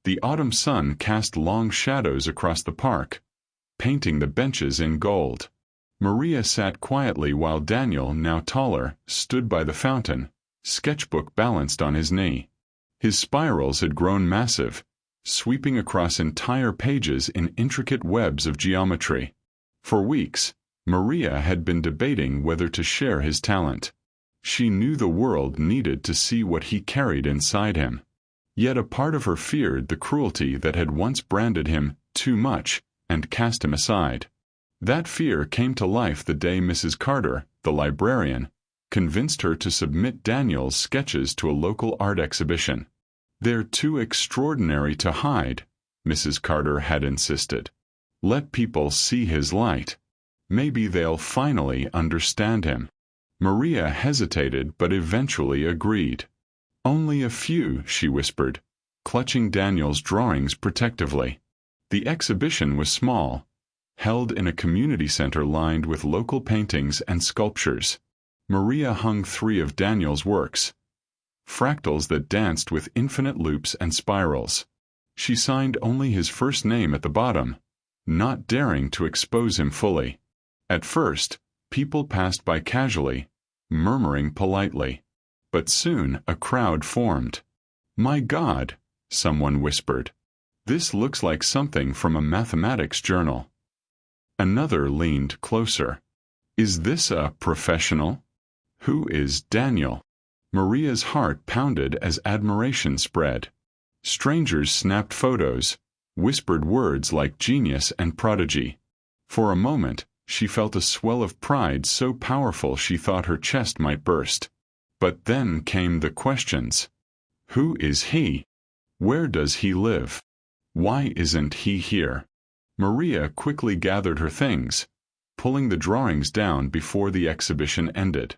The autumn sun cast long shadows across the park, painting the benches in gold. Maria sat quietly while Daniel, now taller, stood by the fountain, sketchbook balanced on his knee. His spirals had grown massive, sweeping across entire pages in intricate webs of geometry. For weeks, Maria had been debating whether to share his talent. She knew the world needed to see what he carried inside him. Yet a part of her feared the cruelty that had once branded him too much and cast him aside. That fear came to life the day Mrs. Carter, the librarian, convinced her to submit Daniel's sketches to a local art exhibition. "They're too extraordinary to hide," Mrs. Carter had insisted. "Let people see his light. Maybe they'll finally understand him." Maria hesitated but eventually agreed. "Only a few," she whispered, clutching Daniel's drawings protectively. The exhibition was small, held in a community center lined with local paintings and sculptures. Maria hung 3 of Daniel's works, fractals that danced with infinite loops and spirals. She signed only his first name at the bottom, not daring to expose him fully. At first, people passed by casually, murmuring politely. But soon a crowd formed. "My God," someone whispered. "This looks like something from a mathematics journal." Another leaned closer. "Is this a professional? Who is Daniel?" Maria's heart pounded as admiration spread. Strangers snapped photos, whispered words like genius and prodigy. For a moment, she felt a swell of pride so powerful she thought her chest might burst. But then came the questions. Who is he? Where does he live? Why isn't he here? Maria quickly gathered her things, pulling the drawings down before the exhibition ended.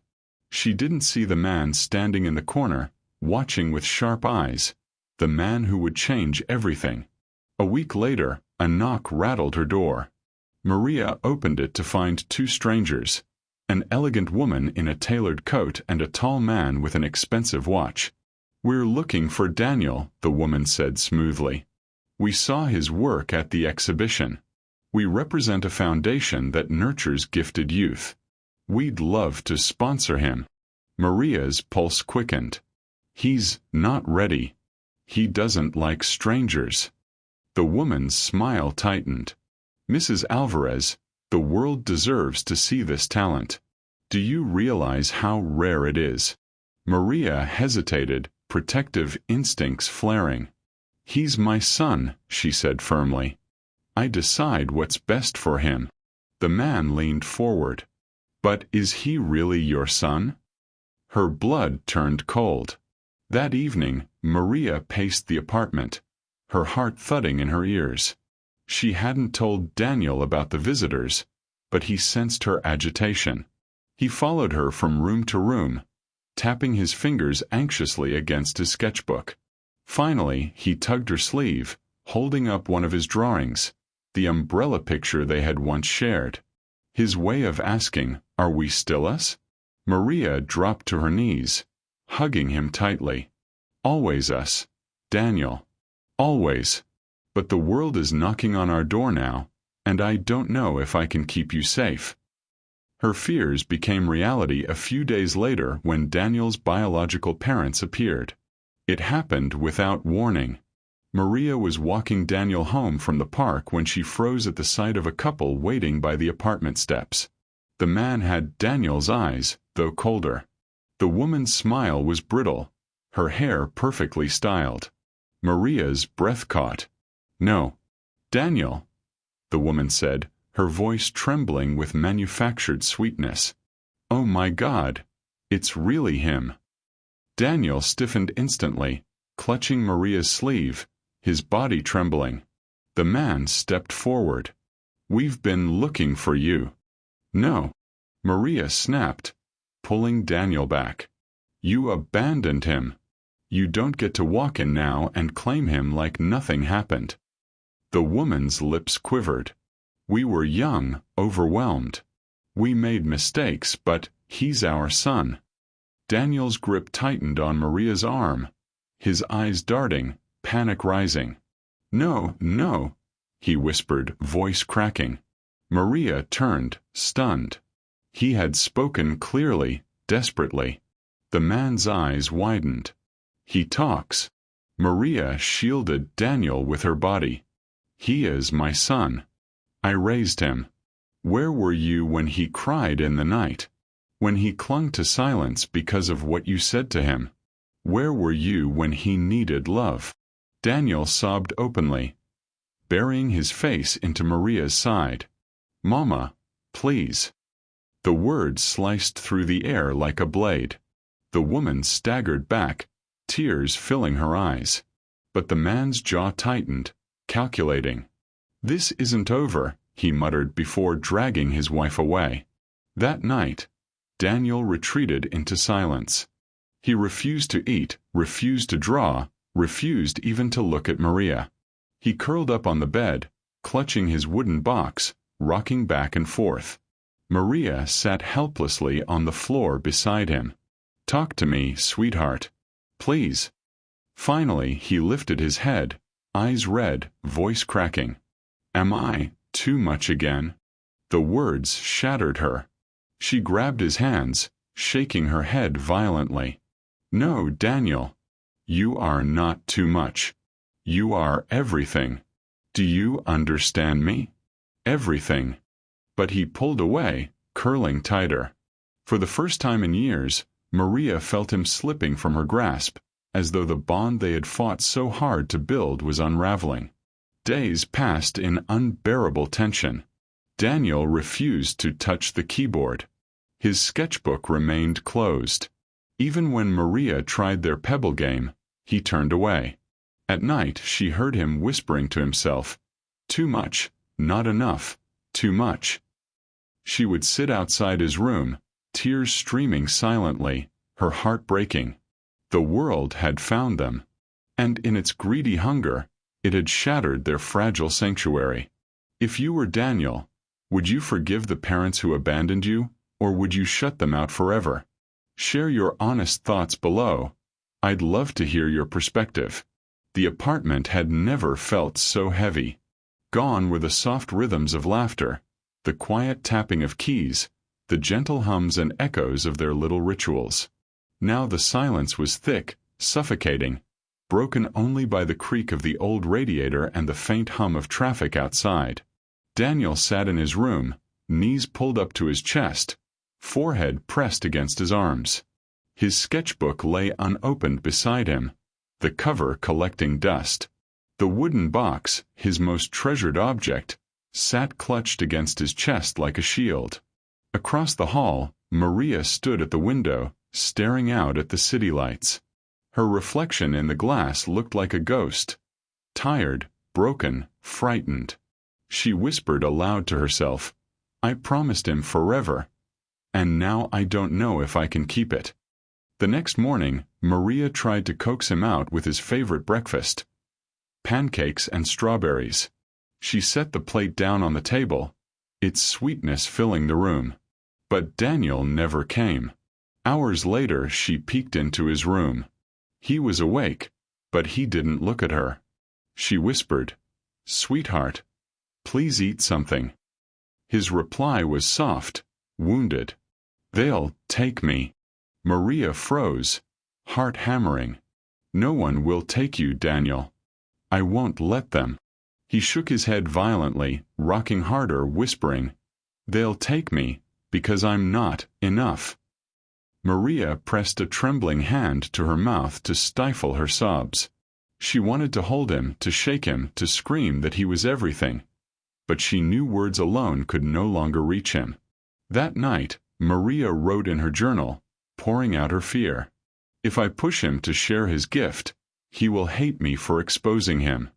She didn't see the man standing in the corner, watching with sharp eyes, the man who would change everything. A week later, a knock rattled her door. Maria opened it to find two strangers, an elegant woman in a tailored coat and a tall man with an expensive watch. "We're looking for Daniel," the woman said smoothly. "We saw his work at the exhibition. We represent a foundation that nurtures gifted youth. We'd love to sponsor him." Maria's pulse quickened. "He's not ready. He doesn't like strangers." The woman's smile tightened. "Mrs. Alvarez, the world deserves to see this talent. Do you realize how rare it is?" Maria hesitated, protective instincts flaring. "He's my son," she said firmly. "I decide what's best for him." The man leaned forward. "But is he really your son?" Her blood turned cold. That evening, Maria paced the apartment, her heart thudding in her ears. She hadn't told Daniel about the visitors, but he sensed her agitation. He followed her from room to room, tapping his fingers anxiously against his sketchbook. Finally, he tugged her sleeve, holding up one of his drawings, the umbrella picture they had once shared. His way of asking, "Are we still us?" Maria dropped to her knees, hugging him tightly. "Always us, Daniel. Always. But the world is knocking on our door now, and I don't know if I can keep you safe." Her fears became reality a few days later when Daniel's biological parents appeared. It happened without warning. Maria was walking Daniel home from the park when she froze at the sight of a couple waiting by the apartment steps. The man had Daniel's eyes, though colder. The woman's smile was brittle, her hair perfectly styled. Maria's breath caught. "No. Daniel," the woman said, her voice trembling with manufactured sweetness. "Oh my God, it's really him." Daniel stiffened instantly, clutching Maria's sleeve, his body trembling. The man stepped forward. "We've been looking for you." "No," Maria snapped, pulling Daniel back. "You abandoned him. You don't get to walk in now and claim him like nothing happened." The woman's lips quivered. "We were young, overwhelmed. We made mistakes, but he's our son." Daniel's grip tightened on Maria's arm, his eyes darting, panic rising. "No, no," he whispered, voice cracking. Maria turned, stunned. He had spoken clearly, desperately. The man's eyes widened. "He talks." Maria shielded Daniel with her body. "He is my son. I raised him. Where were you when he cried in the night? When he clung to silence because of what you said to him? Where were you when he needed love?" Daniel sobbed openly, burying his face into Maria's side. "Mama, please." The words sliced through the air like a blade. The woman staggered back, tears filling her eyes. But the man's jaw tightened, calculating. "This isn't over," he muttered before dragging his wife away. That night, Daniel retreated into silence. He refused to eat, refused to draw, refused even to look at Maria. He curled up on the bed, clutching his wooden box, rocking back and forth. Maria sat helplessly on the floor beside him. "Talk to me, sweetheart. Please." Finally, he lifted his head, eyes red, voice cracking. "Am I too much again?" The words shattered her. She grabbed his hands, shaking her head violently. "No, Daniel. You are not too much. You are everything. Do you understand me? Everything." But he pulled away, curling tighter. For the first time in years, Maria felt him slipping from her grasp, as though the bond they had fought so hard to build was unraveling. Days passed in unbearable tension. Daniel refused to touch the keyboard. His sketchbook remained closed. Even when Maria tried their pebble game, he turned away. At night she heard him whispering to himself, "Too much, not enough, too much." She would sit outside his room, tears streaming silently, her heart breaking. The world had found them, and in its greedy hunger, it had shattered their fragile sanctuary. If you were Daniel, would you forgive the parents who abandoned you, or would you shut them out forever? Share your honest thoughts below. I'd love to hear your perspective. The apartment had never felt so heavy. Gone were the soft rhythms of laughter, the quiet tapping of keys, the gentle hums and echoes of their little rituals. Now the silence was thick, suffocating, broken only by the creak of the old radiator and the faint hum of traffic outside. Daniel sat in his room, knees pulled up to his chest, forehead pressed against his arms. His sketchbook lay unopened beside him, the cover collecting dust. The wooden box, his most treasured object, sat clutched against his chest like a shield. Across the hall, Maria stood at the window, staring out at the city lights. Her reflection in the glass looked like a ghost, tired, broken, frightened. She whispered aloud to herself, "I promised him forever, and now I don't know if I can keep it." The next morning, Maria tried to coax him out with his favorite breakfast, pancakes and strawberries. She set the plate down on the table, its sweetness filling the room. But Daniel never came. Hours later she peeked into his room. He was awake, but he didn't look at her. She whispered, "Sweetheart, please eat something." His reply was soft, wounded. "They'll take me." Maria froze, heart hammering. "No one will take you, Daniel. I won't let them." He shook his head violently, rocking harder, whispering, "They'll take me, because I'm not enough." Maria pressed a trembling hand to her mouth to stifle her sobs. She wanted to hold him, to shake him, to scream that he was everything. But she knew words alone could no longer reach him. That night, Maria wrote in her journal, pouring out her fear. "If I push him to share his gift, he will hate me for exposing him.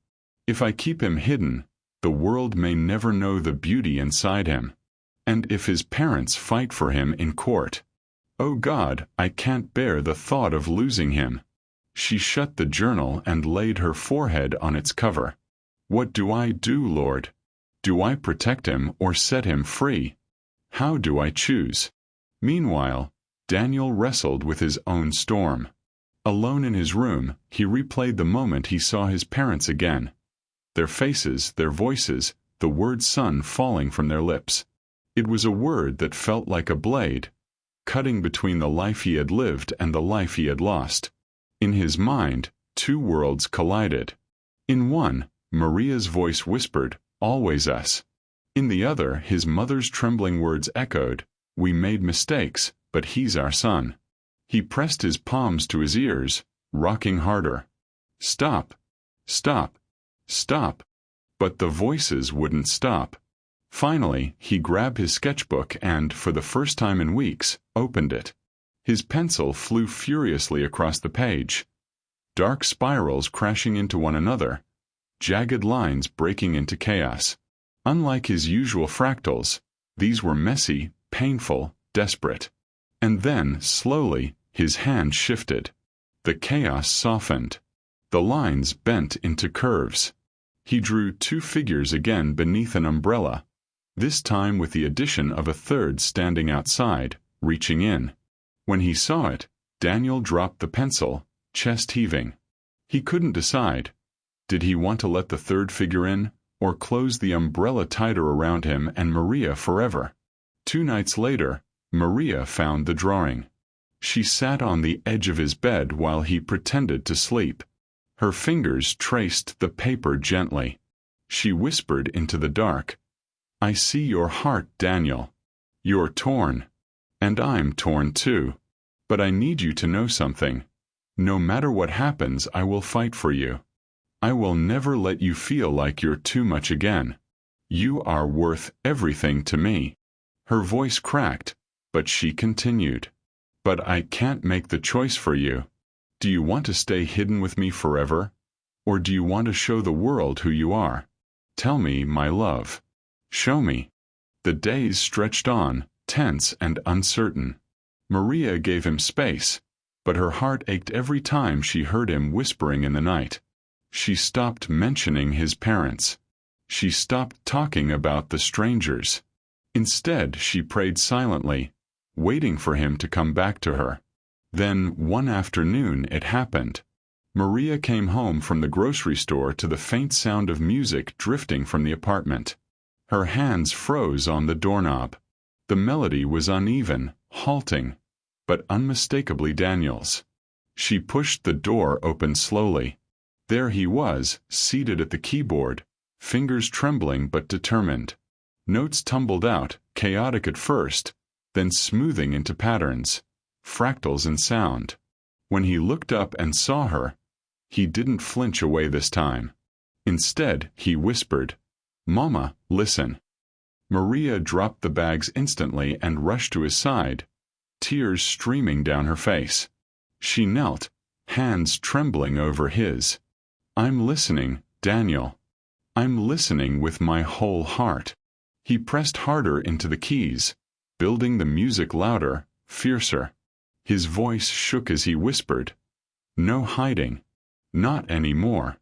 If I keep him hidden, the world may never know the beauty inside him. And if his parents fight for him in court, oh God, I can't bear the thought of losing him." She shut the journal and laid her forehead on its cover. "What do I do, Lord? Do I protect him or set him free? How do I choose?" Meanwhile, Daniel wrestled with his own storm. Alone in his room, he replayed the moment he saw his parents again. Their faces, their voices, the word son falling from their lips. It was a word that felt like a blade, cutting between the life he had lived and the life he had lost. In his mind, two worlds collided. In one, Maria's voice whispered, "Always us." In the other, his mother's trembling words echoed, "We made mistakes, but he's our son." He pressed his palms to his ears, rocking harder. "Stop! Stop! Stop!" But the voices wouldn't stop. Finally, he grabbed his sketchbook and, for the first time in weeks, opened it. His pencil flew furiously across the page, dark spirals crashing into one another, jagged lines breaking into chaos. Unlike his usual fractals, these were messy, painful, desperate. And then, slowly, his hand shifted. The chaos softened. The lines bent into curves. He drew two figures again beneath an umbrella, this time with the addition of a third standing outside, reaching in. When he saw it, Daniel dropped the pencil, chest heaving. He couldn't decide. Did he want to let the third figure in, or close the umbrella tighter around him and Maria forever? 2 nights later, Maria found the drawing. She sat on the edge of his bed while he pretended to sleep. Her fingers traced the paper gently. She whispered into the dark, "I see your heart, Daniel. You're torn. And I'm torn too. But I need you to know something. No matter what happens, I will fight for you. I will never let you feel like you're too much again. You are worth everything to me." Her voice cracked, but she continued, "But I can't make the choice for you. Do you want to stay hidden with me forever? Or do you want to show the world who you are? Tell me, my love. Show me. The days stretched on, tense and uncertain. Maria gave him space, but her heart ached every time she heard him whispering in the night. She stopped mentioning his parents. She stopped talking about the strangers. Instead, she prayed silently, waiting for him to come back to her. Then, one afternoon, it happened. Maria came home from the grocery store to the faint sound of music drifting from the apartment. Her hands froze on the doorknob. The melody was uneven, halting, but unmistakably Daniel's. She pushed the door open slowly. There he was, seated at the keyboard, fingers trembling but determined. Notes tumbled out, chaotic at first, then smoothing into patterns, fractals in sound. When he looked up and saw her, he didn't flinch away this time. Instead, he whispered, "Mama, listen." Maria dropped the bags instantly and rushed to his side, tears streaming down her face. She knelt, hands trembling over his. "I'm listening, Daniel. I'm listening with my whole heart." He pressed harder into the keys, building the music louder, fiercer. His voice shook as he whispered, "No hiding. Not anymore."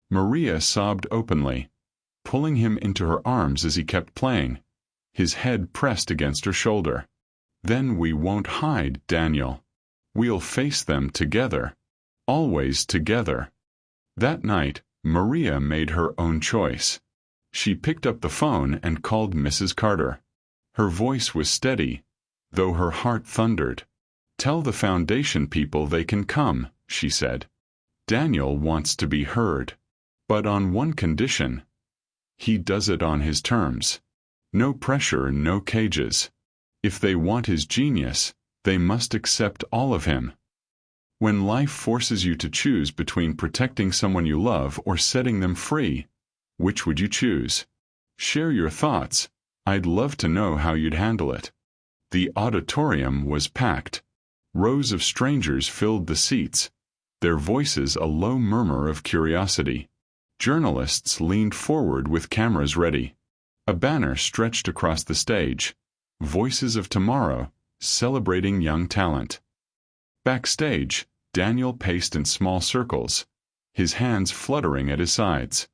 Maria sobbed openly, pulling him into her arms as he kept playing, his head pressed against her shoulder. "Then we won't hide, Daniel. We'll face them together. Always together." That night, Maria made her own choice. She picked up the phone and called Mrs. Carter. Her voice was steady, though her heart thundered. "Tell the foundation people they can come," she said. "Daniel wants to be heard. But on one condition. He does it on his terms. No pressure, no cages. If they want his genius, they must accept all of him." When life forces you to choose between protecting someone you love or setting them free, which would you choose? Share your thoughts. I'd love to know how you'd handle it. The auditorium was packed. Rows of strangers filled the seats, their voices a low murmur of curiosity. Journalists leaned forward with cameras ready. A banner stretched across the stage. Voices of Tomorrow, celebrating young talent. Backstage, Daniel paced in small circles, his hands fluttering at his sides.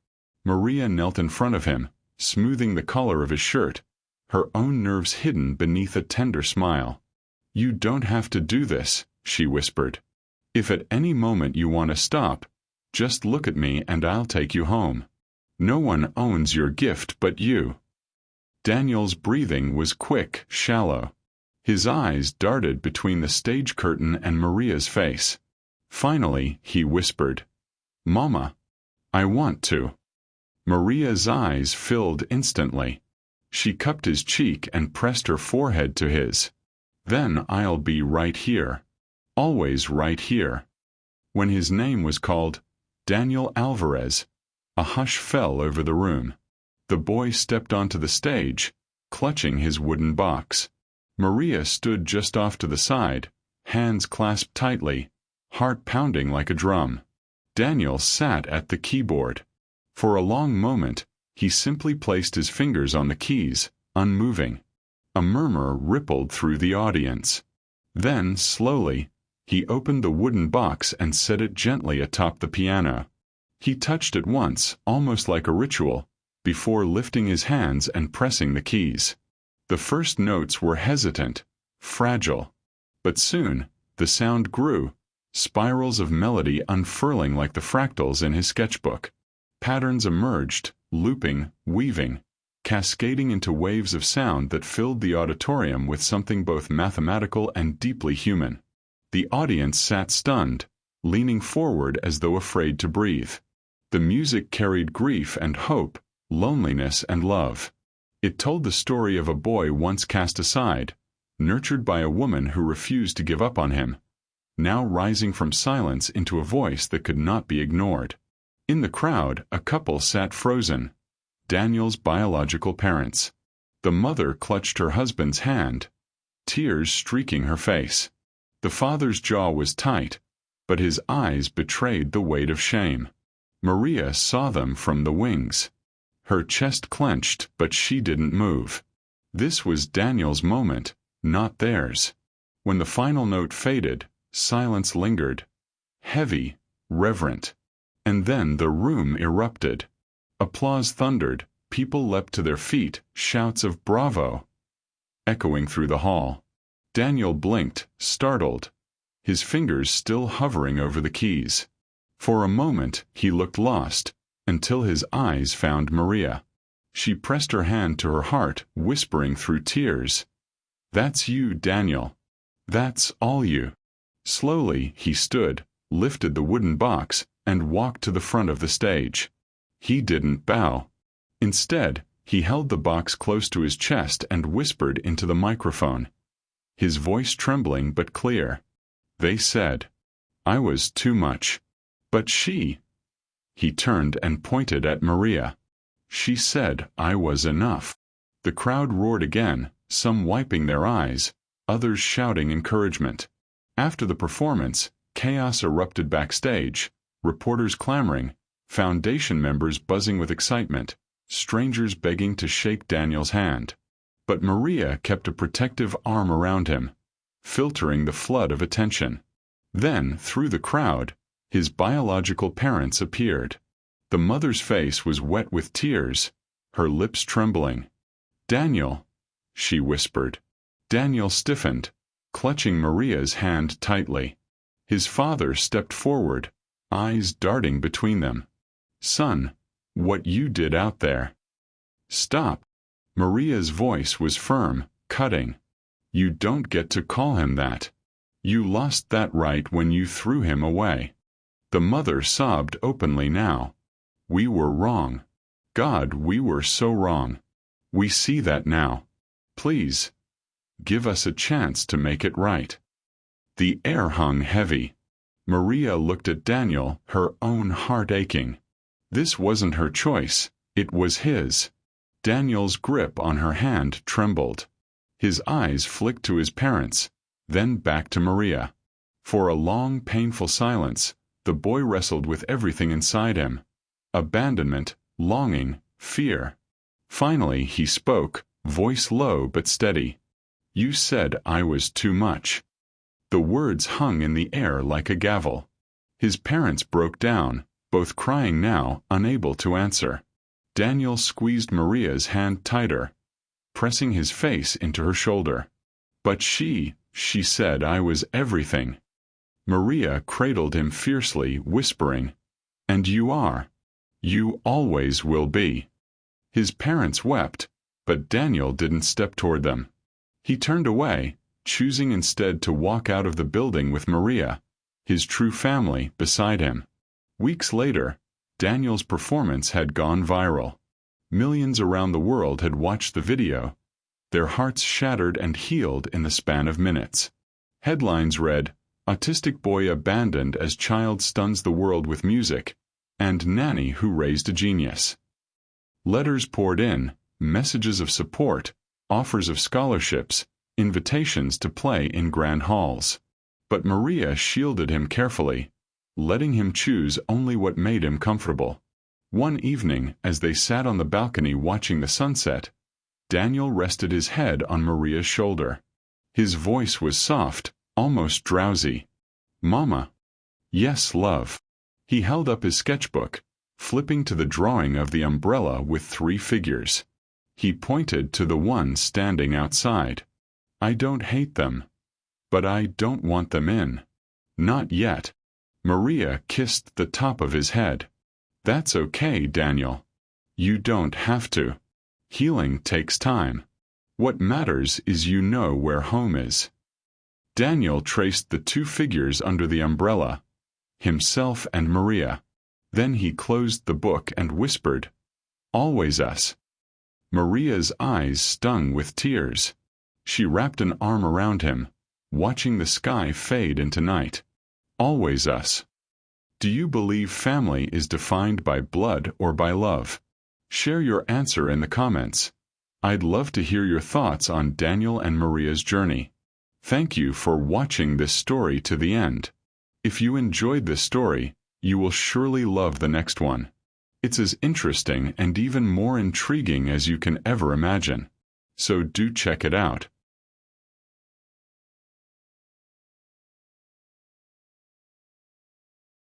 Maria knelt in front of him, smoothing the collar of his shirt, her own nerves hidden beneath a tender smile. "You don't have to do this," she whispered. "If at any moment you want to stop, just look at me and I'll take you home. No one owns your gift but you." Daniel's breathing was quick, shallow. His eyes darted between the stage curtain and Maria's face. Finally, he whispered, "Mama, I want to." Maria's eyes filled instantly. She cupped his cheek and pressed her forehead to his. "Then I'll be right here. Always right here." When his name was called, Daniel Alvarez, a hush fell over the room. The boy stepped onto the stage, clutching his wooden box. Maria stood just off to the side, hands clasped tightly, heart pounding like a drum. Daniel sat at the keyboard. For a long moment, he simply placed his fingers on the keys, unmoving. A murmur rippled through the audience. Then, slowly, he opened the wooden box and set it gently atop the piano. He touched it once, almost like a ritual, before lifting his hands and pressing the keys. The first notes were hesitant, fragile. But soon, the sound grew, spirals of melody unfurling like the fractals in his sketchbook. Patterns emerged, looping, weaving, cascading into waves of sound that filled the auditorium with something both mathematical and deeply human. The audience sat stunned, leaning forward as though afraid to breathe. The music carried grief and hope, loneliness and love. It told the story of a boy once cast aside, nurtured by a woman who refused to give up on him, now rising from silence into a voice that could not be ignored. In the crowd, a couple sat frozen, Daniel's biological parents. The mother clutched her husband's hand, tears streaking her face. The father's jaw was tight, but his eyes betrayed the weight of shame. Maria saw them from the wings. Her chest clenched, but she didn't move. This was Daniel's moment, not theirs. When the final note faded, silence lingered. Heavy, reverent. And then the room erupted. Applause thundered, people leapt to their feet, shouts of "Bravo!" echoing through the hall. Daniel blinked, startled, his fingers still hovering over the keys. For a moment he looked lost, until his eyes found Maria. She pressed her hand to her heart, whispering through tears, "That's you, Daniel. That's all you." Slowly he stood, lifted the wooden box, and walked to the front of the stage. He didn't bow. Instead, he held the box close to his chest and whispered into the microphone, his voice trembling but clear. They said, "I was too much. But she—" He turned and pointed at Maria. "She said I was enough." The crowd roared again, some wiping their eyes, others shouting encouragement. After the performance, chaos erupted backstage, reporters clamoring, foundation members buzzing with excitement, strangers begging to shake Daniel's hand. But Maria kept a protective arm around him, filtering the flood of attention. Then, through the crowd, his biological parents appeared. The mother's face was wet with tears, her lips trembling. "Daniel," she whispered. Daniel stiffened, clutching Maria's hand tightly. His father stepped forward, eyes darting between them. "Son, what you did out there." "Stop." Maria's voice was firm, cutting. "You don't get to call him that. You lost that right when you threw him away." The mother sobbed openly now. "We were wrong. God, we were so wrong. We see that now. Please, give us a chance to make it right." The air hung heavy. Maria looked at Daniel, her own heart aching. This wasn't her choice, it was his. Daniel's grip on her hand trembled. His eyes flicked to his parents, then back to Maria. For a long, painful silence, the boy wrestled with everything inside him. Abandonment, longing, fear. Finally he spoke, voice low but steady. "You said I was too much." The words hung in the air like a gavel. His parents broke down, both crying now, unable to answer. Daniel squeezed Maria's hand tighter, pressing his face into her shoulder. "But she said I was everything." Maria cradled him fiercely, whispering, "And you are. You always will be." His parents wept, but Daniel didn't step toward them. He turned away, choosing instead to walk out of the building with Maria, his true family, beside him. Weeks later, Daniel's performance had gone viral. Millions around the world had watched the video, their hearts shattered and healed in the span of minutes. Headlines read, "Autistic boy abandoned as child stuns the world with music," and "Nanny who raised a genius." Letters poured in, messages of support, offers of scholarships, invitations to play in grand halls. But Maria shielded him carefully, letting him choose only what made him comfortable. One evening, as they sat on the balcony watching the sunset, Daniel rested his head on Maria's shoulder. His voice was soft, almost drowsy. "Mama." "Yes, love." He held up his sketchbook, flipping to the drawing of the umbrella with 3 figures. He pointed to the one standing outside. "I don't hate them. But I don't want them in. Not yet." Maria kissed the top of his head. "That's okay, Daniel. You don't have to. Healing takes time. What matters is you know where home is." Daniel traced the 2 figures under the umbrella, himself and Maria. Then he closed the book and whispered, "Always us." Maria's eyes stung with tears. She wrapped an arm around him, watching the sky fade into night. Always us. Do you believe family is defined by blood or by love? Share your answer in the comments. I'd love to hear your thoughts on Daniel and Maria's journey. Thank you for watching this story to the end. If you enjoyed this story, You will surely love the next one. It's as interesting and even more intriguing as you can ever imagine. So do check it out.